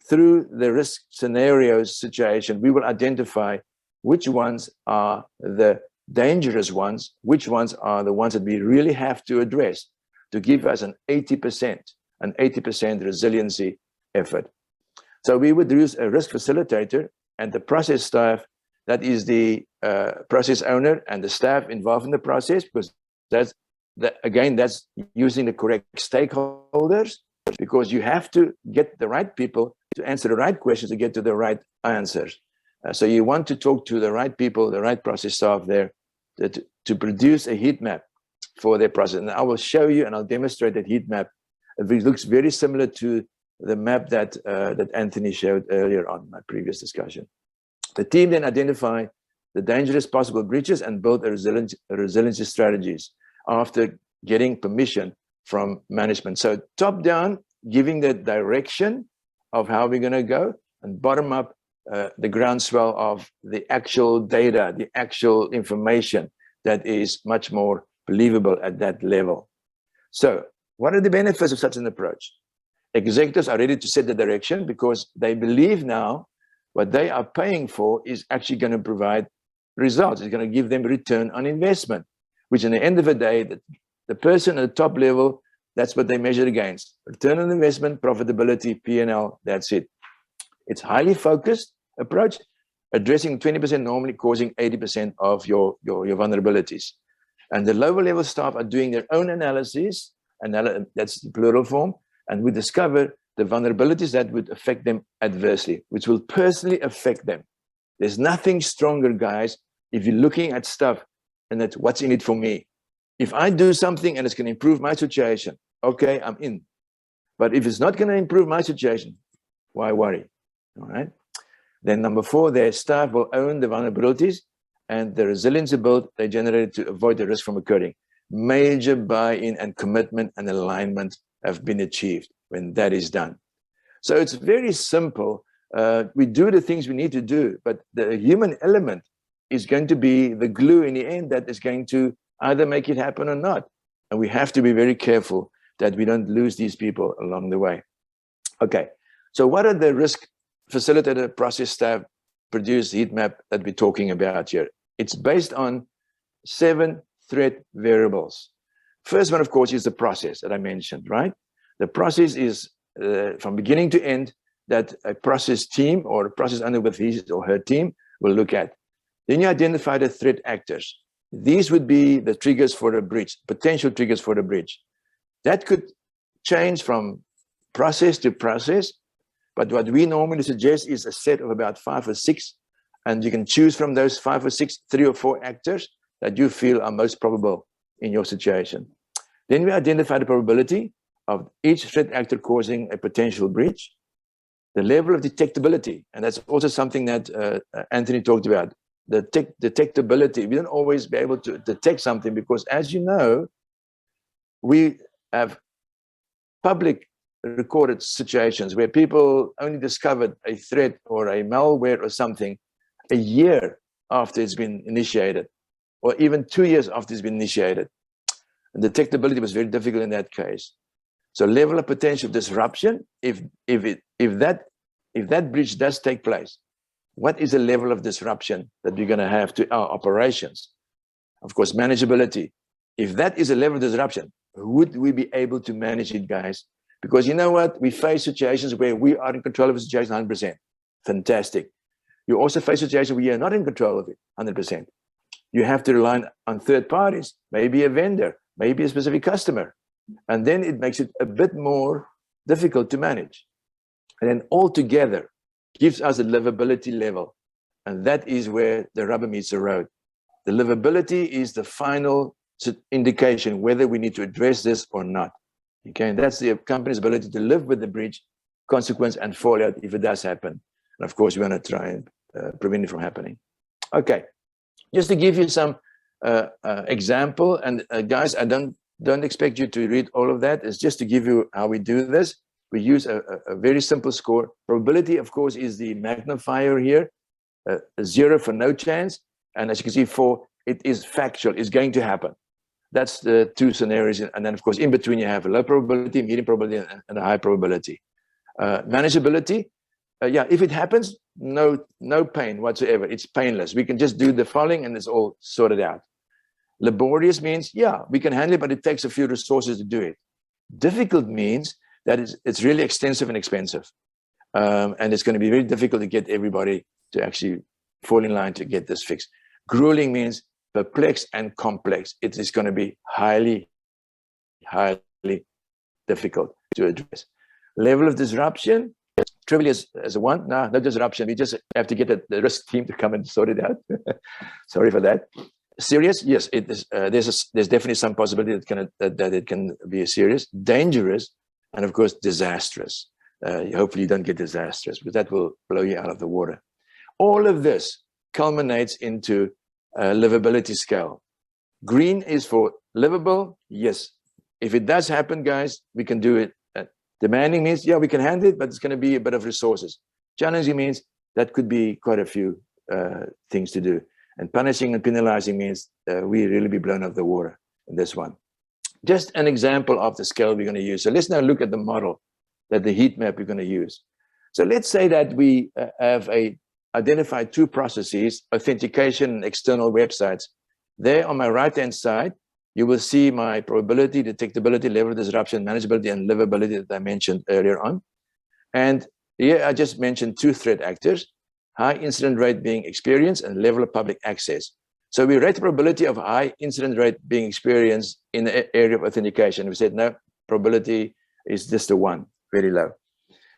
S4: through the risk scenarios situation, we will identify which ones are the dangerous ones, which ones are the ones that we really have to address to give us an 80% resiliency effort. So we would use a risk facilitator and the process staff, that is the process owner and the staff involved in the process, because that's using the correct stakeholders, because you have to get the right people to answer the right questions to get to the right answers. So you want to talk to the right people, the right process staff there to produce a heat map for their process. And I will show you and I'll demonstrate that heat map. It looks very similar to the map that Anthony showed earlier on in my previous discussion. The team then identify the dangerous possible breaches and build a resiliency strategies after getting permission from management. So top down, giving the direction of how we're going to go, and bottom up, the groundswell of the actual data, the actual information that is much more believable at that level. So what are the benefits of such an approach? Executives are ready to set the direction because they believe now what they are paying for is actually going to provide results. It's going to give them return on investment, which in the end of the day, the person at the top level, that's what they measure against. Return on investment, profitability, P&L, that's it. It's highly focused approach, addressing 20% normally causing 80% of your vulnerabilities. And the lower level staff are doing their own analysis, and that's the plural form, and we discover the vulnerabilities that would affect them adversely, which will personally affect them. There's nothing stronger, guys, if you're looking at stuff and that's what's in it for me. If I do something and it's going to improve my situation, okay, I'm in. But if it's not going to improve my situation, why worry? All right. Then number 4, their staff will own the vulnerabilities and the resiliency build they generated to avoid the risk from occurring. Major buy-in and commitment and alignment have been achieved when that is done. So it's very simple. We do the things we need to do, but the human element is going to be the glue in the end that is going to either make it happen or not. And we have to be very careful that we don't lose these people along the way. Okay, so what are the risk facilitator process staff produced heat map that we're talking about here? It's based on 7 threat variables. First one, of course, is the process that I mentioned, right? The process is from beginning to end that a process team or a process owner with his or her team will look at. Then you identify the threat actors. These would be the triggers for a breach, potential triggers for a breach. That could change from process to process, but what we normally suggest is a set of about 5 or 6, and you can choose from those 5 or 6, 3 or 4 actors that you feel are most probable in your situation. Then we identify the probability of each threat actor causing a potential breach, the level of detectability, and that's also something that Anthony talked about. The detectability, we don't always be able to detect something because, as you know, we have public recorded situations where people only discovered a threat or a malware or something a year after it's been initiated, or even 2 years after it's been initiated. And detectability was very difficult in that case. So level of potential disruption, if that breach does take place, what is the level of disruption that we're going to have to our operations? Of course, manageability. If that is a level of disruption, would we be able to manage it, guys? Because you know what? We face situations where we are in control of a situation 100%. Fantastic. You also face situations where you're not in control of it 100%. You have to rely on third parties, maybe a vendor, maybe a specific customer. And then it makes it a bit more difficult to manage. And then altogether gives us a livability level. And that is where the rubber meets the road. The livability is the final indication whether we need to address this or not. Okay, and that's the company's ability to live with the breach, consequence, and fallout if it does happen. And of course, we want to try and prevent it from happening. Okay, just to give you some example, and guys, I don't expect you to read all of that. It's just to give you how we do this. We use a very simple score. Probability, of course, is the magnifier here. 0 for no chance, and as you can see, 4, it is factual, it's going to happen. That's the 2 scenarios, and then of course in between you have a low probability, medium probability, and a high probability. Manageability, yeah, if it happens, no pain whatsoever. It's painless. We can just do the following and it's all sorted out. Laborious means, yeah, we can handle it, but it takes a few resources to do it. Difficult means that it's really extensive and expensive, and it's going to be very difficult to get everybody to actually fall in line to get this fixed. Grueling means perplexed and complex. It is going to be highly difficult to address. Level of disruption, trivial as a 1. No disruption. We just have to get the risk team to come and sort it out. Sorry for that. Serious, yes, it is. There's definitely some possibility that it can be serious, dangerous, and of course disastrous. Hopefully you don't get disastrous, because that will blow you out of the water. All of this culminates into a livability scale. Green is for livable. Yes, if it does happen, guys, we can do it. Demanding means, yeah, we can handle it, but it's going to be a bit of resources. Challenging means that could be quite a few things to do. And punishing and penalizing means we really be blown out of the water in this one. Just an example of the scale we're going to use. So let's now look at the model, that the heat map we're going to use. So let's say that we have identified 2 processes, authentication and external websites. There on my right-hand side, you will see my probability, detectability, level of disruption, manageability, and livability that I mentioned earlier on. And here I just mentioned 2 threat actors, high incident rate being experienced and level of public access. So we rate the probability of high incident rate being experienced in the area of authentication. We said, no, probability is just a 1, very low.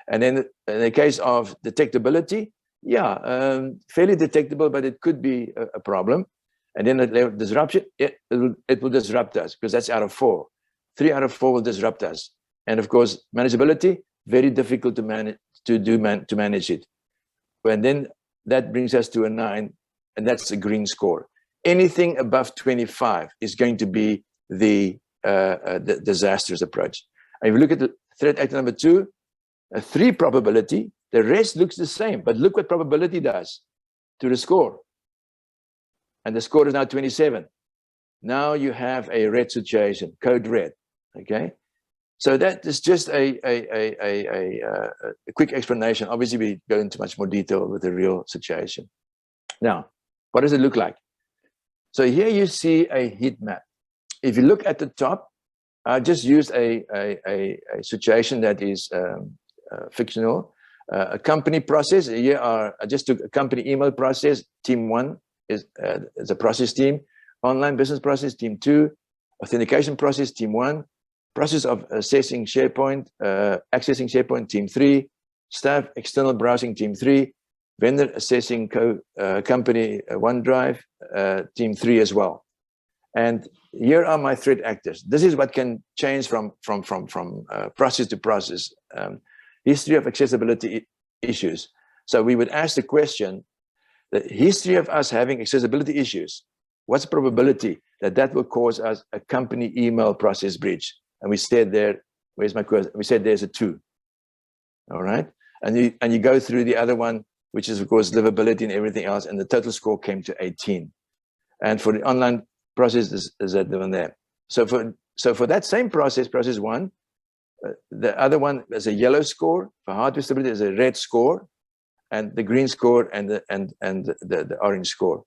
S4: And then in the case of detectability, yeah, fairly detectable, but it could be a problem. And then at level disruption, it will disrupt us because that's out of 4. 3 out of 4 will disrupt us. And of course, manageability, very difficult to manage, to manage it. And then that brings us to a 9, and that's a green score. Anything above 25 is going to be the disastrous approach. And if you look at the threat actor number 2, a 3 probability, the rest looks the same, but look what probability does to the score. And the score is now 27. Now you have a red situation, code red, okay? So that is just a quick explanation. Obviously, we go into much more detail with the real situation. Now, what does it look like? So here you see a heat map. If you look at the top, I just used a situation that is fictional, a company process. Here I just took a company email process. Team 1 is a process team. Online business process, team 2. Authentication process, team 1. Process of assessing SharePoint, accessing SharePoint, team 3. Staff external browsing, team 3. Vendor assessing company OneDrive, team 3 as well. And here are my threat actors. This is what can change from process to process. History of accessibility issues. So we would ask the question, the history of us having accessibility issues, what's the probability that that will cause us a company email process breach? And we said there, where's my question? We said there's a 2. All right. And you go through the other one, which is of course livability and everything else, and the total score came to 18. And for the online process is that one there. So for that same process, process 1, the other one is a yellow score. For hardware stability is a red score, and the green score and the orange score.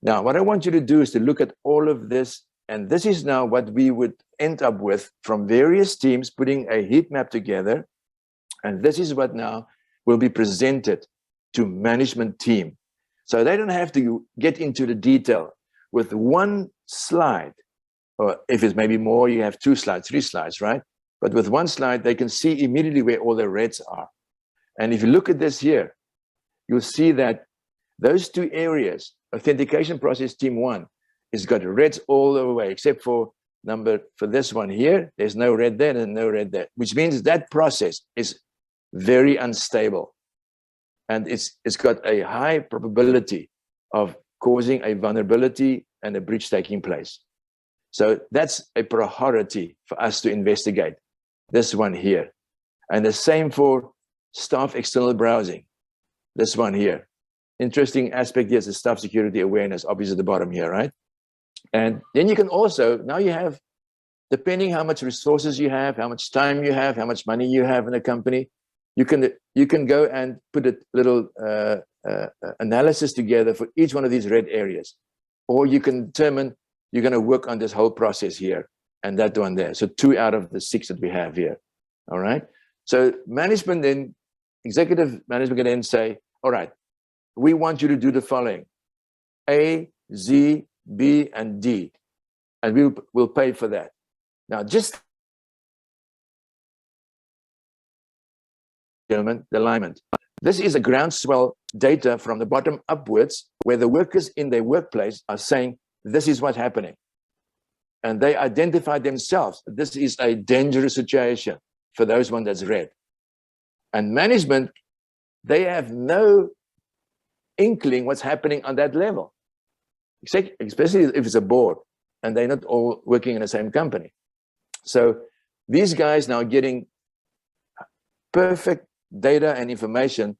S4: Now, what I want you to do is to look at all of this, and this is now what we would end up with from various teams putting a heat map together, and this is what now will be presented to management team. So they don't have to get into the detail. With one slide, or if it's maybe more, you have 2 slides, 3 slides, right? But with one slide, they can see immediately where all the reds are. And if you look at this here, you'll see that those 2 areas, authentication process team 1, is got reds all the way, except for for this one here, there's no red there and no red there, which means that process is very unstable. And it's got a high probability of causing a vulnerability and a breach taking place. So that's a priority for us to investigate, this one here. And the same for staff external browsing, this one here. Interesting aspect here is the staff security awareness, obviously at the bottom here, right? And then you can also, now you have, depending how much resources you have, how much time you have, how much money you have in a company, you can go and put a little analysis together for each one of these red areas. Or you can determine you're going to work on this whole process here and that one there. So 2 out of the 6 that we have here. All right. So management then, executive management can then say, all right, we want you to do the following: A, Z, B, and D. And we'll pay for that. Now, just gentlemen, the alignment. This is a groundswell data from the bottom upwards, where the workers in their workplace are saying, this is what's happening. And they identify themselves. This is a dangerous situation for those one that's red. And management, they have no inkling what's happening on that level, especially if it's a board and they're not all working in the same company. So these guys now getting perfect data and information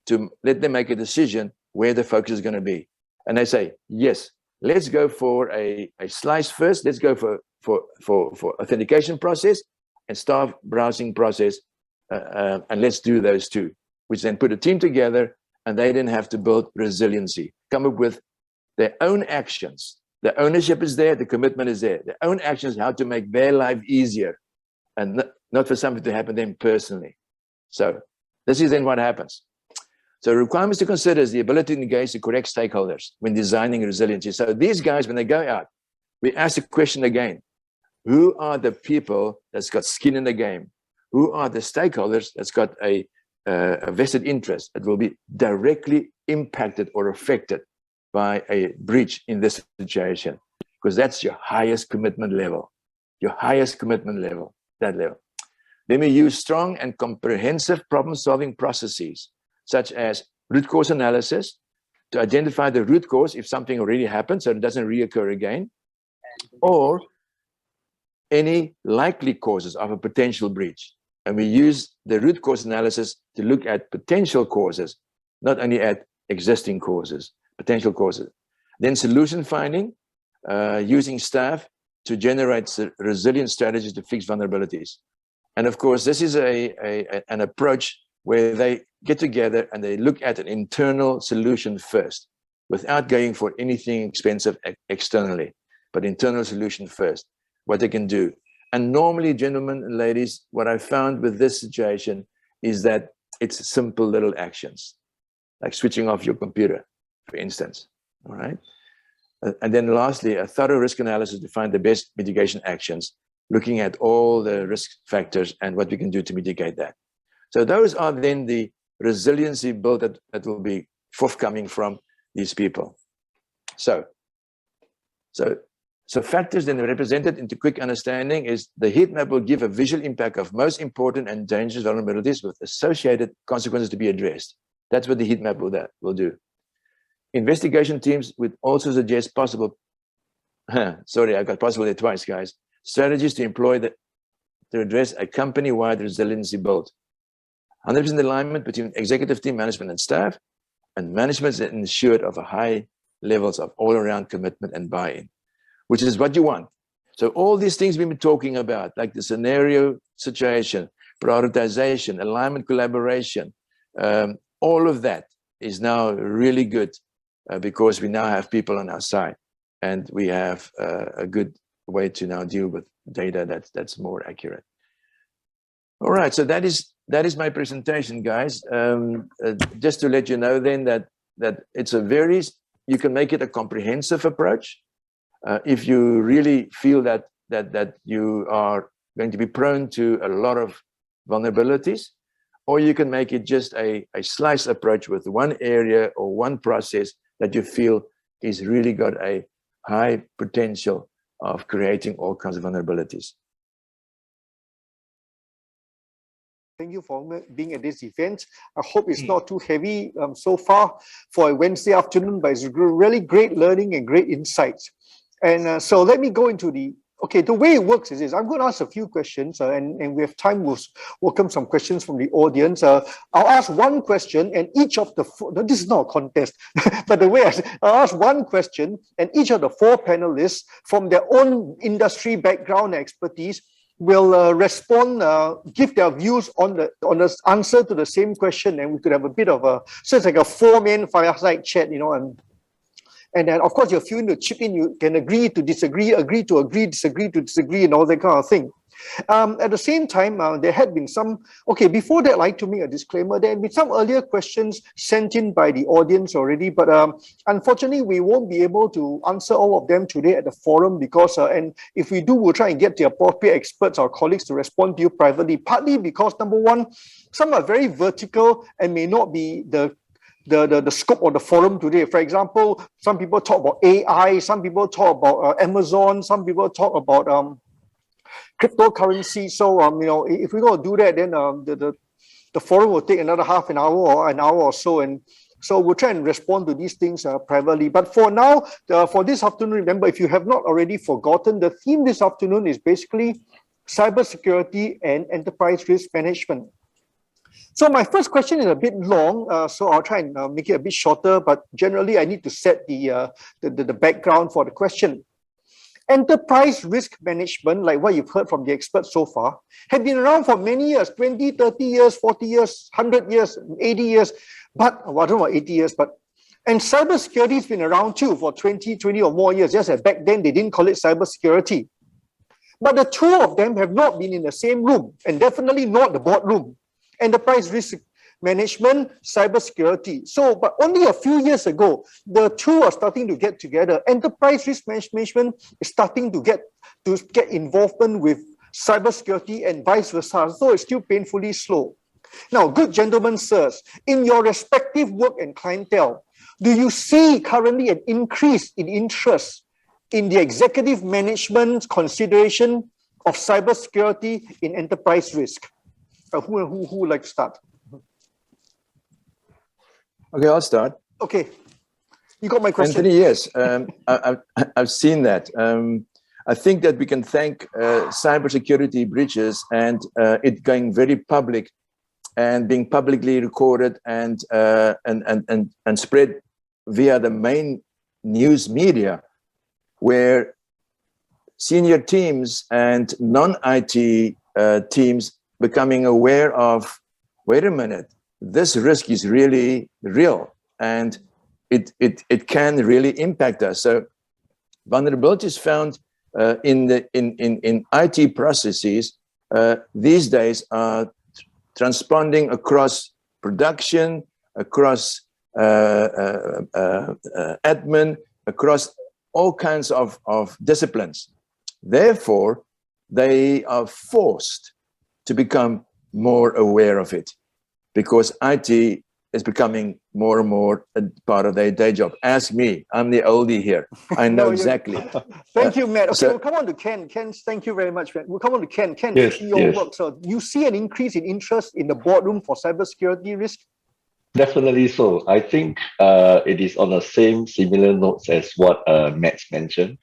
S4: to let them make a decision where the focus is going to be. And they say, yes, let's go for a slice first. Let's go for authentication process and staff browsing process. And let's do those 2, which then put a team together, and they then have to build resiliency, come up with their own actions. The ownership is there, the commitment is there. Their own actions, how to make their life easier, and not for something to happen to them personally. So this is then what happens. So requirements to consider is the ability to engage the correct stakeholders when designing resiliency. So these guys, when they go out, we ask the question again: who are the people that's got skin in the game? Who are the stakeholders that's got a vested interest that will be directly impacted or affected by a breach in this situation, because that's your highest commitment level. Your highest commitment level, that level. Then we use strong and comprehensive problem-solving processes, such as root cause analysis, to identify the root cause if something already happened so it doesn't reoccur again, or any likely causes of a potential breach. And we use the root cause analysis to look at potential causes, not only at existing causes, potential causes. Then solution finding, using staff to generate resilient strategies to fix vulnerabilities. And of course, this is an approach where they get together and they look at an internal solution first, without going for anything expensive externally, but internal solution first, what they can do. And normally, gentlemen and ladies, what I found with this situation is that it's simple little actions, like switching off your computer, for instance, all right? And then lastly, a thorough risk analysis to find the best mitigation actions, looking at all the risk factors and what we can do to mitigate that. So those are then the resiliency build that will be forthcoming from these people. So factors then represented into quick understanding is the heat map will give a visual impact of most important and dangerous vulnerabilities with associated consequences to be addressed. That's what the heat map will do. Investigation teams would also suggest possible, sorry, I got possible there twice, guys, strategies to employ to address a company-wide resiliency build. 100% alignment between executive team, management, and staff, and management is ensured of a high levels of all-around commitment and buy-in, which is what you want. So all these things we've been talking about, like the scenario situation, prioritization, alignment, collaboration, all of that is now really good because we now have people on our side, and we have a good way to now deal with data that's more accurate. All right, so that is my presentation, guys. Just to let you know then that it's you can make it a comprehensive approach. If you really feel that you are going to be prone to a lot of vulnerabilities, or you can make it just a slice approach with one area or one process that you feel is really got a high potential of creating all kinds of vulnerabilities.
S5: Thank you for being at this event. I hope it's not too heavy so far for a Wednesday afternoon, but it's really great learning and great insights. And so let me go into the way it works is this. I'm going to ask a few questions and we have time, we'll welcome some questions from the audience. I'll ask one question and each of the four, this is not a contest, but the way I'll ask one question and each of the four panelists from their own industry background and expertise will respond, give their views on the answer to the same question, and we could have a bit of so it's like a four-man fireside chat, you know, and then of course you're feeling to chip in, you can agree to disagree, agree to agree, disagree to disagree, and all that kind of thing. At the same time, there had been some, before that, I'd like to make a disclaimer. There had been some earlier questions sent in by the audience already, but unfortunately, we won't be able to answer all of them today at the forum because, and if we do, we'll try and get the appropriate experts or colleagues to respond to you privately, partly because, number one, some are very vertical and may not be the scope of the forum today. For example, some people talk about AI, some people talk about Amazon, some people talk about cryptocurrency. So if we're going to do that, then the forum will take another half an hour or an hour or so, and so we'll try and respond to these things privately. But for now, for this afternoon, remember, if you have not already forgotten, the theme this afternoon is basically cybersecurity and enterprise risk management. So my first question is a bit long, so I'll try and make it a bit shorter, but generally I need to set the background for the question. Enterprise risk management, like what you've heard from the experts so far, have been around for many years, 20, 30 years, 40 years, 100 years, 80 years, but, well, I don't know about 80 years, and cybersecurity has been around too for 20 or more years, just as back then they didn't call it cybersecurity. But the two of them have not been in the same room, and definitely not the boardroom. Enterprise risk management, cybersecurity. So, but only a few years ago, the two are starting to get together. Enterprise risk management is starting to get involvement with cybersecurity and vice versa. So it's still painfully slow. Now, good gentlemen, sirs, in your respective work and clientele, Do you see currently an increase in interest in the executive management consideration of cybersecurity in enterprise risk? Who would like to start?
S4: Okay, I'll start.
S5: Okay, you got my question.
S4: Anthony, yes, I've seen that. I think that we can thank cybersecurity breaches and it going very public and being publicly recorded and spread via the main news media, where senior teams and non-IT teams becoming aware of, wait a minute, this risk is really real and it can really impact us. So vulnerabilities found in IT processes these days are transponding across production, across admin, across all kinds of disciplines. Therefore, they are forced to become more aware of it because IT is becoming more and more a part of their day job. Ask me, I'm the oldie here. I know exactly.
S5: Thank you, Matt. Okay,
S4: so,
S5: we'll come on to Ken. Ken, thank you very much, Matt. We'll come on to Ken. Ken,
S6: Yes,
S5: in your
S6: yes.
S5: work, so you see an increase in interest in the boardroom for cybersecurity risk?
S6: Definitely so. I think it is on the similar notes as what Matt's mentioned.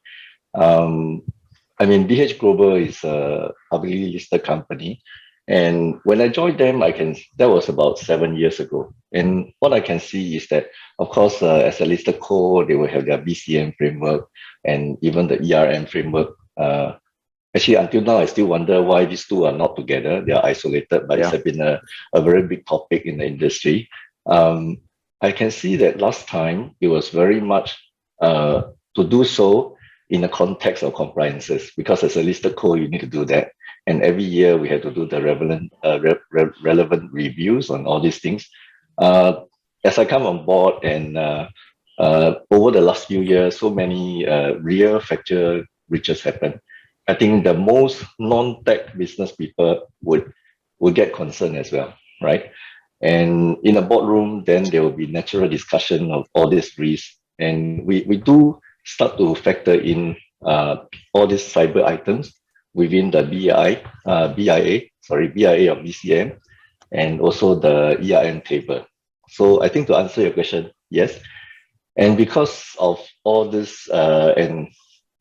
S6: I mean, DH Global is a publicly listed company. And when I joined them, that was about 7 years ago. And what I can see is that, of course, as a listed co, they will have their BCM framework and even the ERM framework. Actually, until now, I still wonder why these two are not together. They are isolated, but it's been a very big topic in the industry. I can see that last time it was very much to do so in the context of compliances, because as a listed co, you need to do that. And every year we have to do the relevant reviews on all these things. As I come on board and over the last few years, so many real factual breaches happen. I think the most non-tech business people would get concerned as well, right? And in a boardroom, then there will be natural discussion of all these risks. And we do start to factor in all these cyber items within the BIA of BCM and also the ERM table. So I think to answer your question, yes. And because of all this and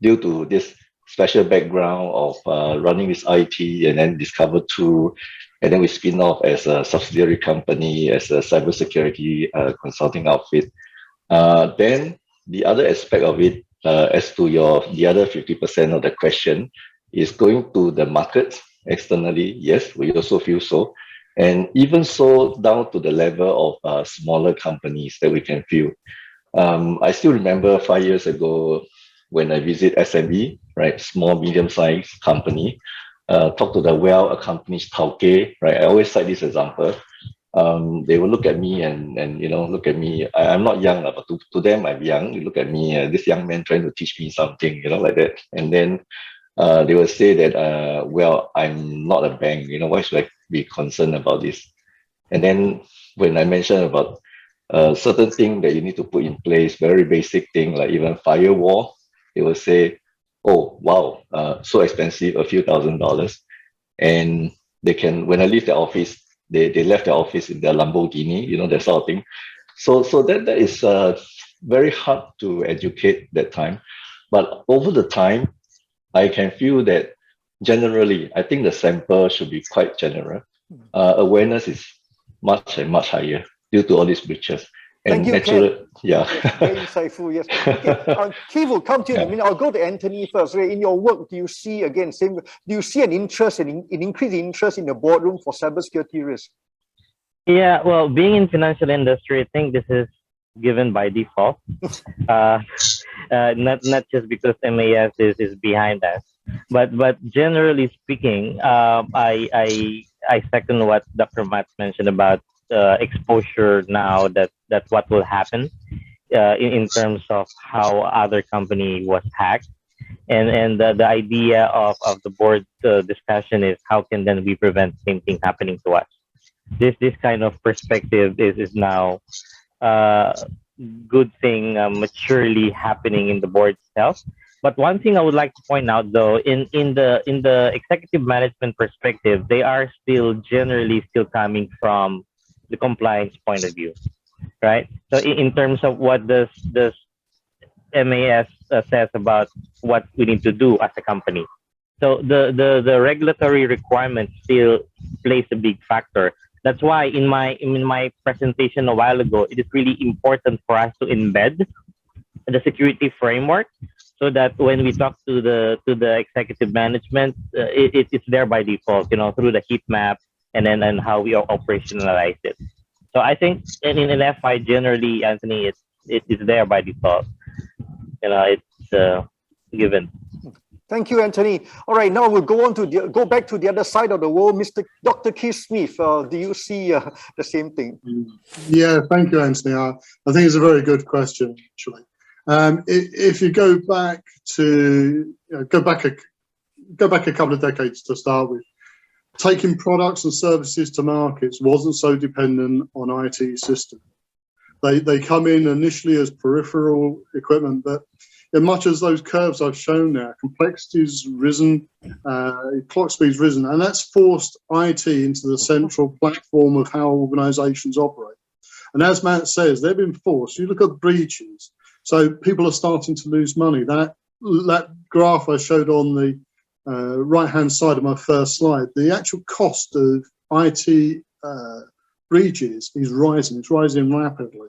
S6: due to this special background of running this IT and then Discover Tool, and then we spin off as a subsidiary company, as a cybersecurity consulting outfit. Then the other aspect of it, as to the other 50% of the question, is going to the market externally. Yes, we also feel so. And even so, down to the level of smaller companies that we can feel. I still remember 5 years ago when I visit SME, right, small, medium-sized company, talk to the well-accomplished tauke, right? I always cite this example. They will look at me and look at me. I'm not young, but to them, I'm young. You look at me, this young man trying to teach me something, like that. And then they will say that, well, I'm not a bank. Why should I be concerned about this? And then when I mention about certain thing that you need to put in place, very basic thing, like even firewall, they will say, oh, wow, so expensive, a few $1,000s. And they can, when I leave the office, they left the office in their Lamborghini, that sort of thing. So that is very hard to educate that time. But over the time, I can feel that generally, I think the sample should be quite general. Awareness is much and much higher due to all these breaches.
S5: And thank you, Ken.
S6: Yeah.
S5: Yes, very insightful, yes. Okay, Keith will come to you in a minute. I'll go to Anthony first. In your work, do you see, again, do you see an interest, an increased interest in the boardroom for cybersecurity risk?
S7: Yeah, well, being in financial industry, I think this is given by default. Not just because MAS is behind us, but generally speaking, I second what Dr. Matt mentioned about exposure now that what will happen in terms of how other company was hacked, and the idea of the board discussion is how can then we prevent same thing happening to us. This kind of perspective is now good thing maturely happening in the board itself. But one thing I would like to point out, though, in the executive management perspective, they are still generally still coming from the compliance point of view, right? So in terms of what does MAS says about what we need to do as a company. So the regulatory requirement still plays a big factor. That's why in my presentation a while ago, it is really important for us to embed the security framework so that when we talk to the executive management, it's there by default, through the heat map and how we operationalize it. So I think in FI generally, Anthony, it is there by default. It's given.
S5: Thank you, Anthony. All right, now we'll go back to the other side of the world. Dr. Keith Smith, do you see the same thing?
S2: Yeah, thank you, Anthony. I think it's a very good question, actually. If you go back a couple of decades to start with, taking products and services to markets wasn't so dependent on IT systems. They come in initially as peripheral equipment, but in much as those curves I've shown now, complexity's risen, clock speed's risen, and that's forced IT into the central platform of how organizations operate. And as Matt says, they've been forced. You look at breaches, so people are starting to lose money. That graph I showed on the right-hand side of my first slide, the actual cost of IT breaches is rising. It's rising rapidly.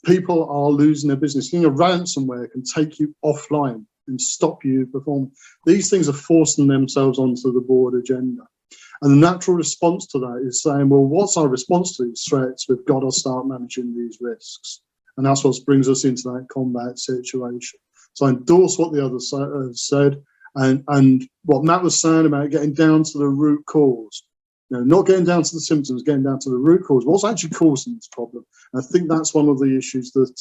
S2: People are losing their business. A ransomware can take you offline and stop you performing. These things are forcing themselves onto the board agenda. And the natural response to that is saying, well, what's our response to these threats? We've got to start managing these risks. And that's what brings us into that combat situation. So I endorse what the others have said and what Matt was saying about getting down to the root cause. Not getting down to the symptoms, getting down to the root cause. What's actually causing this problem? And I think that's one of the issues that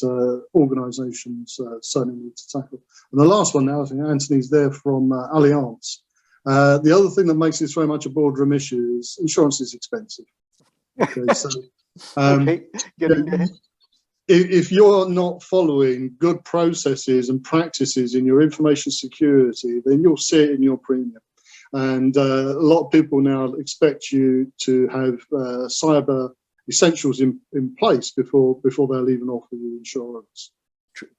S2: organisations certainly need to tackle. And the last one now, I think Anthony's there from Allianz. The other thing that makes this very much a boardroom issue is insurance is expensive. Okay, so
S5: okay, getting there.
S2: If you're not following good processes and practices in your information security, then you'll see it in your premium. And a lot of people now expect you to have cyber essentials in place before they'll even offer you insurance.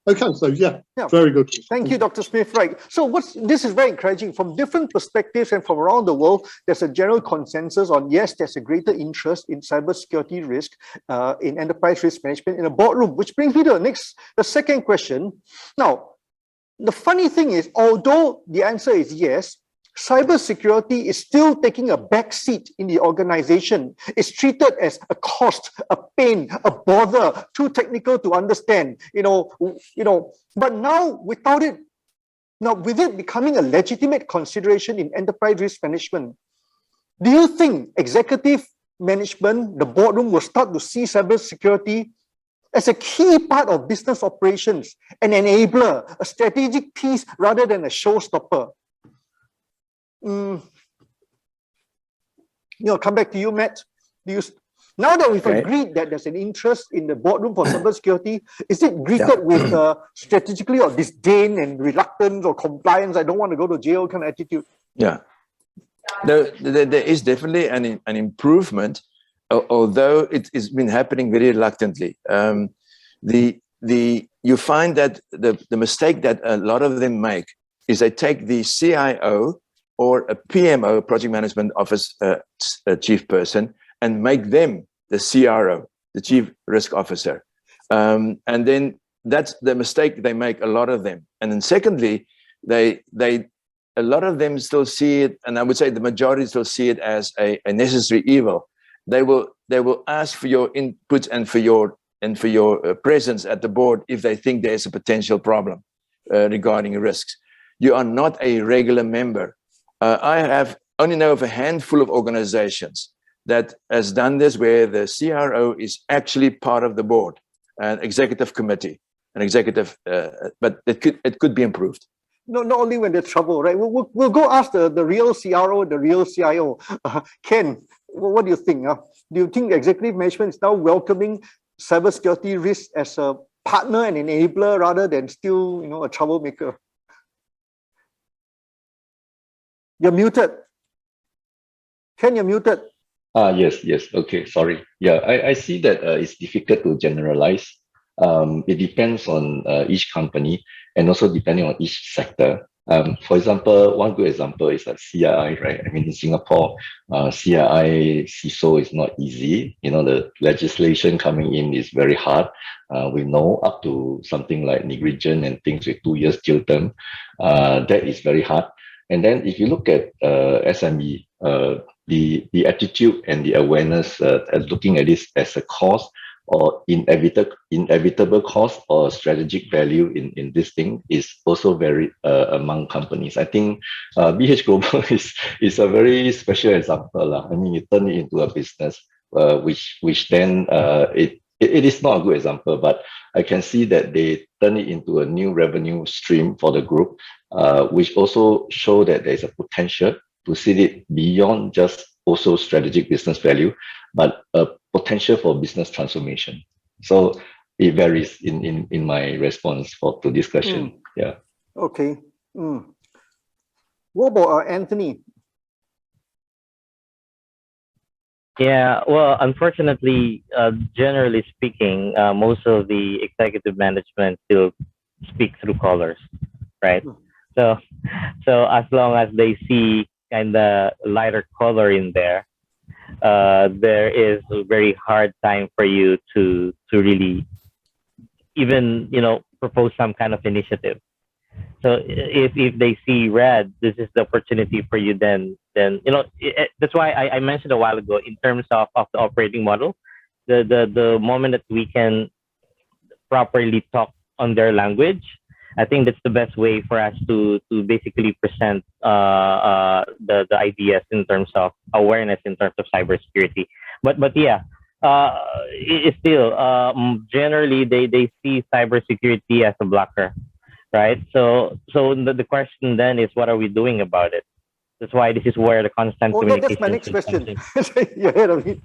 S2: Okay, so yeah, very good.
S5: Thank you, Dr. Smith. Right. So this is very encouraging. From different perspectives and from around the world, there's a general consensus on, yes, there's a greater interest in cybersecurity risk, in enterprise risk management in a boardroom, which brings me to the second question. Now, the funny thing is, although the answer is yes, cybersecurity is still taking a back seat in the organization. It's treated as a cost, a pain, a bother, too technical to understand, but now with it becoming a legitimate consideration in enterprise risk management, do you think executive management, the boardroom, will start to see cybersecurity as a key part of business operations, an enabler, a strategic piece rather than a showstopper? Come back to you, Matt. Now that we've agreed that there's an interest in the boardroom for cybersecurity, is it greeted with strategically or disdain and reluctance or compliance? I don't want to go to jail kind of attitude.
S4: Yeah, there is definitely an improvement, although it's been happening very reluctantly. You find that the mistake that a lot of them make is they take the CIO or a PMO, project management office chief person, and make them the CRO, the chief risk officer. And then that's the mistake they make, a lot of them. And then secondly, a lot of them still see it, and I would say the majority still see it as a necessary evil. They will ask for your input and for your presence at the board if they think there's a potential problem regarding risks. You are not a regular member. I only know of a handful of organizations that has done this, where the CRO is actually part of the board, an executive committee, an executive, but it could be improved.
S5: No, not only when there's trouble, right? We'll go ask the real CRO, the real CIO. Ken, what do you think? Do you think the executive management is now welcoming cybersecurity risk as a partner and enabler rather than still, a troublemaker? You're muted. Ken, you're muted.
S6: Yes. Okay, sorry. Yeah, I see that it's difficult to generalize. It depends on each company and also depending on each sector. For example, one good example is like CII, right? I mean, in Singapore, CII, CISO is not easy. The legislation coming in is very hard. We know up to something like negligent and things with 2 years jail term. That is very hard. And then if you look at SME, the attitude and the awareness at looking at this as a cost or inevitable cost or strategic value in this thing is also very among companies. I think BH Global is a very special example. I mean, you turn it into a business, which then it is not a good example, but I can see that they turn it into a new revenue stream for the group, which also show that there's a potential to see it beyond just also strategic business value, but a potential for business transformation. So it varies in my response to this question. Yeah.
S5: Okay. What about Anthony?
S7: Yeah, well, unfortunately, generally speaking, most of the executive management still speak through callers, right? So as long as they see kind of lighter color in there, there is a very hard time for you to really even propose some kind of initiative. So if they see red, this is the opportunity for you. Then that's why I mentioned a while ago in terms of the operating model, the moment that we can properly talk on their language, I think that's the best way for us to basically present the ideas in terms of awareness in terms of cybersecurity. But yeah, it's still generally they see cybersecurity as a blocker, right? So the question then is, what are we doing about it? That's why this is where the constant communication.
S5: That's my next question. You're ahead of me.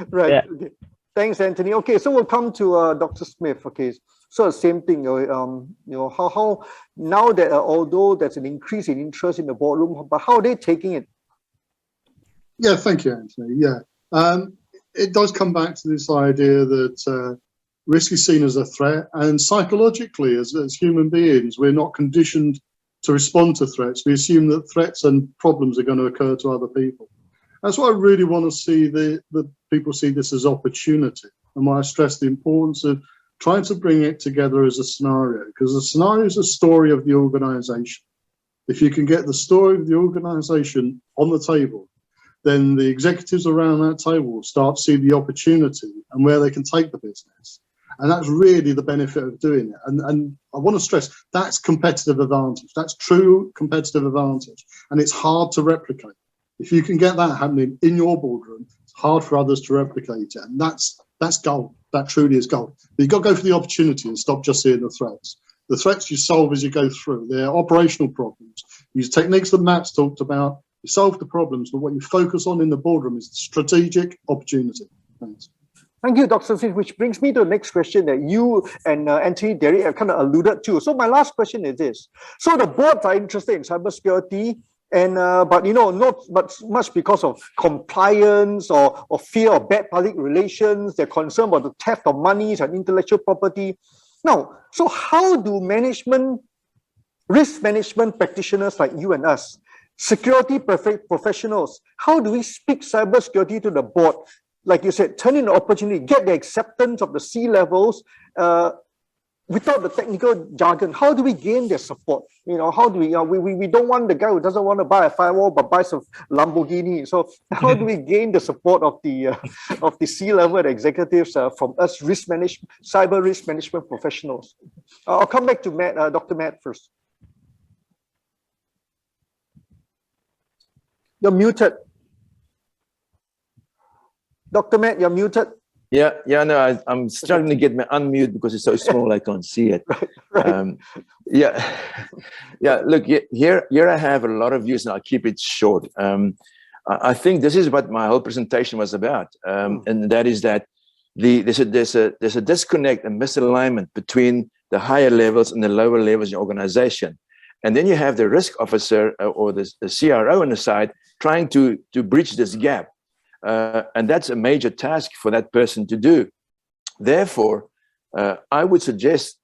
S5: Right.
S7: Yeah.
S5: Okay. Thanks, Anthony. Okay, so we'll come to Dr. Smith. Okay, so the same thing. How now that although there's an increase in interest in the boardroom, but how are they taking it?
S2: Yeah, thank you, Anthony. Yeah, it does come back to this idea that risk is seen as a threat, and psychologically, as human beings, we're not conditioned to respond to threats. We assume that threats and problems are going to occur to other people. That's why I really want to see the people see this as opportunity, and why I stress the importance of trying to bring it together as a scenario, because the scenario is a story of the organization. If you can get the story of the organization on the table, then the executives around that table will start to see the opportunity and where they can take the business. And that's really the benefit of doing it. And I want to stress that's competitive advantage. That's true competitive advantage. And it's hard to replicate. If you can get that happening in your boardroom, it's hard for others to replicate it. And that's gold. That truly is gold. But you've got to go for the opportunity and stop just seeing the threats. The threats you solve as you go through. They're operational problems. Use techniques that Matt's talked about. You solve the problems, but what you focus on in the boardroom is the strategic opportunity. Thanks.
S5: Thank you, Dr. Smith, which brings me to the next question that you and Anthony Derek have kind of alluded to. So my last question is this. So the boards are interested in cybersecurity, and but not much because of compliance or fear of bad public relations. They're concerned about the theft of monies and intellectual property. Now, so how do risk management practitioners like you and us, security professionals, how do we speak cybersecurity to the board? Like you said, turn in the opportunity, get the acceptance of the C-levels without the technical jargon. How do we gain their support? How do we don't want the guy who doesn't want to buy a firewall but buys a Lamborghini. So how do we gain the support of the C-level executives from us cyber risk management professionals? I'll come back to Matt, Dr. Matt first. You're muted. Dr. Matt, you're muted.
S4: Yeah, no, I'm struggling to get my unmute because it's so small I can't see it.
S5: Right.
S4: Yeah. Look, here I have a lot of views, and I'll keep it short. I think this is what my whole presentation was about, and that is that there's a disconnect, a misalignment between the higher levels and the lower levels in your organization. And then you have the risk officer or the CRO on the side trying to bridge this gap. And that's a major task for that person to do. Therefore, I would suggest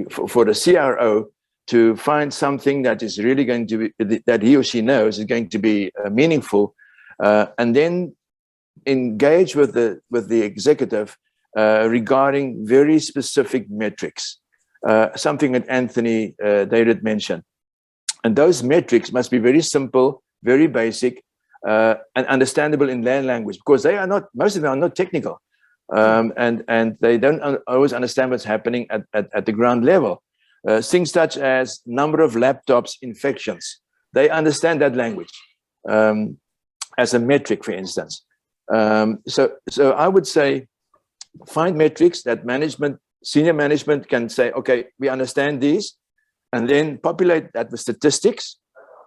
S4: for the CRO to find something that is really going to be, that he or she knows is going to be meaningful, and then engage with the executive regarding very specific metrics, something that Anthony David mentioned. And those metrics must be very simple, very basic, and understandable in their language, because they are not, most of them are not technical, and they don't always understand what's happening at the ground level. Things such as number of laptops infections, they understand that language as a metric, for instance. So I would say find metrics that senior management can say, okay, we understand these, and then populate that with statistics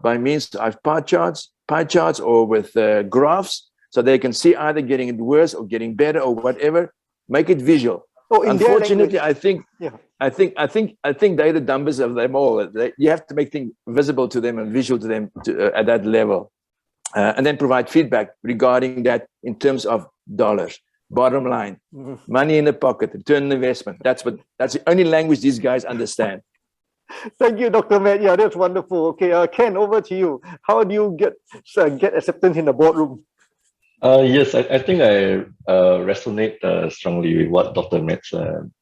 S4: by means of pie charts or with graphs, so they can see either getting it worse or getting better or whatever. Make it visual. Oh, unfortunately, I think they're the dumbest of them all. You have to make things visible to them and visual to them at that level, and then provide feedback regarding that in terms of dollars, bottom line, money in the pocket, return on investment. That's the only language these guys understand.
S5: Thank you, Dr. Matt. Yeah, that's wonderful. Okay, Ken, over to you. How do you get acceptance in the boardroom?
S6: Yes, I think I resonate strongly with what Dr. Metz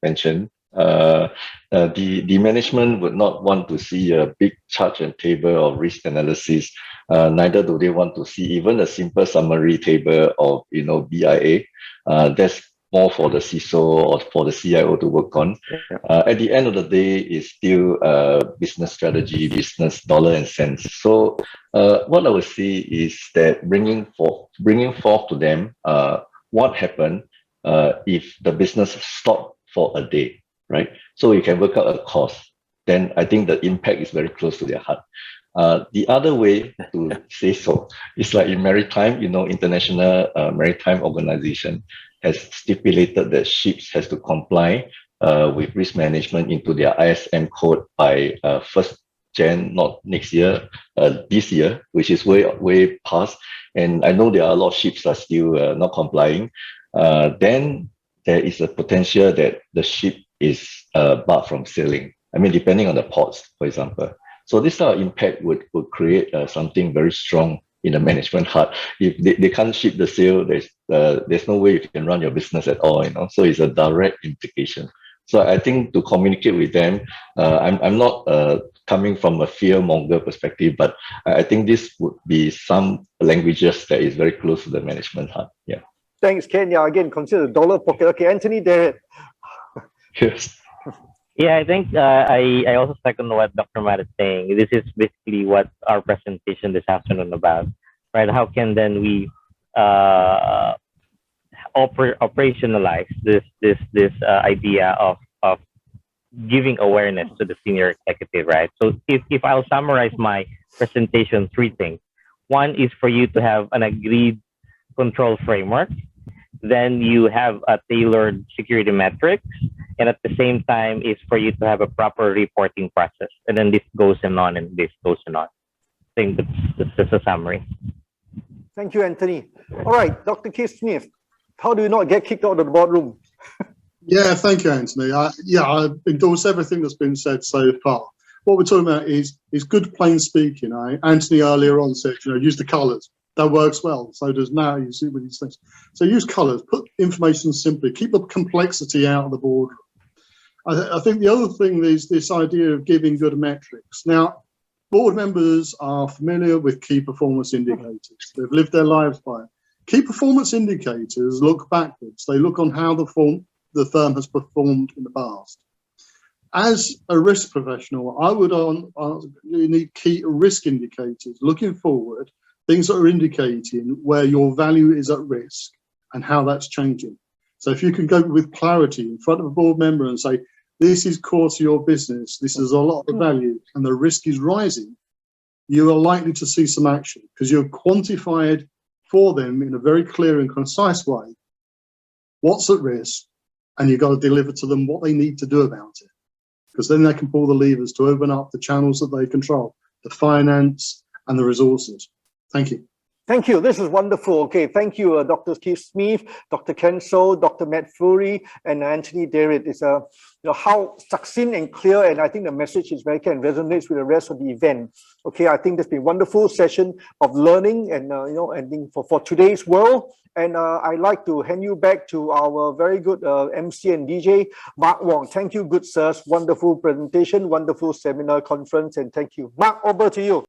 S6: mentioned. The management would not want to see a big chart and table of risk analysis. Neither do they want to see even a simple summary table of BIA. That's more for the CISO or for the CIO to work on. At the end of the day, it's still business strategy, business dollar and cents. So what I would say is that bringing forth to them what happened if the business stopped for a day, right? So you can work out a cost. Then I think the impact is very close to their heart. The other way to say so is like in maritime, International Maritime Organization has stipulated that ships has to comply with risk management into their ISM code by 1st Jan, not next year, this year, which is way past. And I know there are a lot of ships are still not complying. Then there is a potential that the ship is barred from sailing. I mean, depending on the ports, for example. So this sort of impact would create something very strong in the management heart. If they can't ship the sail, there's no way you can run your business at all, So it's a direct implication. So I think to communicate with them, I'm not coming from a fear-monger perspective, but I think this would be some languages that is very close to the management heart. Yeah.
S5: Thanks, Ken. Yeah, again, consider the dollar pocket. Okay, Anthony, there.
S6: Yes.
S7: Yeah, I think I also second what Dr. Matt is saying. This is basically what our presentation this afternoon about, right? How can then we operationalize this idea of giving awareness to the senior executive, right? So if I'll summarize my presentation, 3 things. One is for you to have an agreed control framework. Then you have a tailored security metrics, and at the same time is for you to have a proper reporting process. And then this goes on and this goes on. I think that's just a summary.
S5: Thank you, Anthony. All right, Dr. Keith Smith, how do you not get kicked out of the boardroom?
S2: Yeah, thank you, Anthony. I endorse everything that's been said so far. What we're talking about is good plain speaking. Anthony earlier on said, use the colours. That works well. So does now, you see with these things. So use colours, put information simply, keep the complexity out of the boardroom. I think the other thing is this idea of giving good metrics. Now, board members are familiar with key performance indicators. They've lived their lives by it. Key performance indicators look backwards. They look on how the firm has performed in the past. As a risk professional, I would you need key risk indicators looking forward, things that are indicating where your value is at risk and how that's changing. So if you can go with clarity in front of a board member and say, this is core to your business, this is a lot of value, and the risk is rising, you are likely to see some action because you've quantified for them in a very clear and concise way what's at risk, and you've got to deliver to them what they need to do about it. Because then they can pull the levers to open up the channels that they control, the finance and the resources. Thank you.
S5: Thank you. This is wonderful. Okay, thank you, Dr. Keith Smith, Dr. Ken So, Dr. Matt Fourie, and Anthony Derritt. It's how succinct and clear, and I think the message is very clear and resonates with the rest of the event. Okay, I think that's been a wonderful session of learning and ending for today's world. And I'd like to hand you back to our very good MC and DJ, Mark Wong. Thank you, good sirs. Wonderful presentation, wonderful seminar conference, and thank you. Mark, over to you.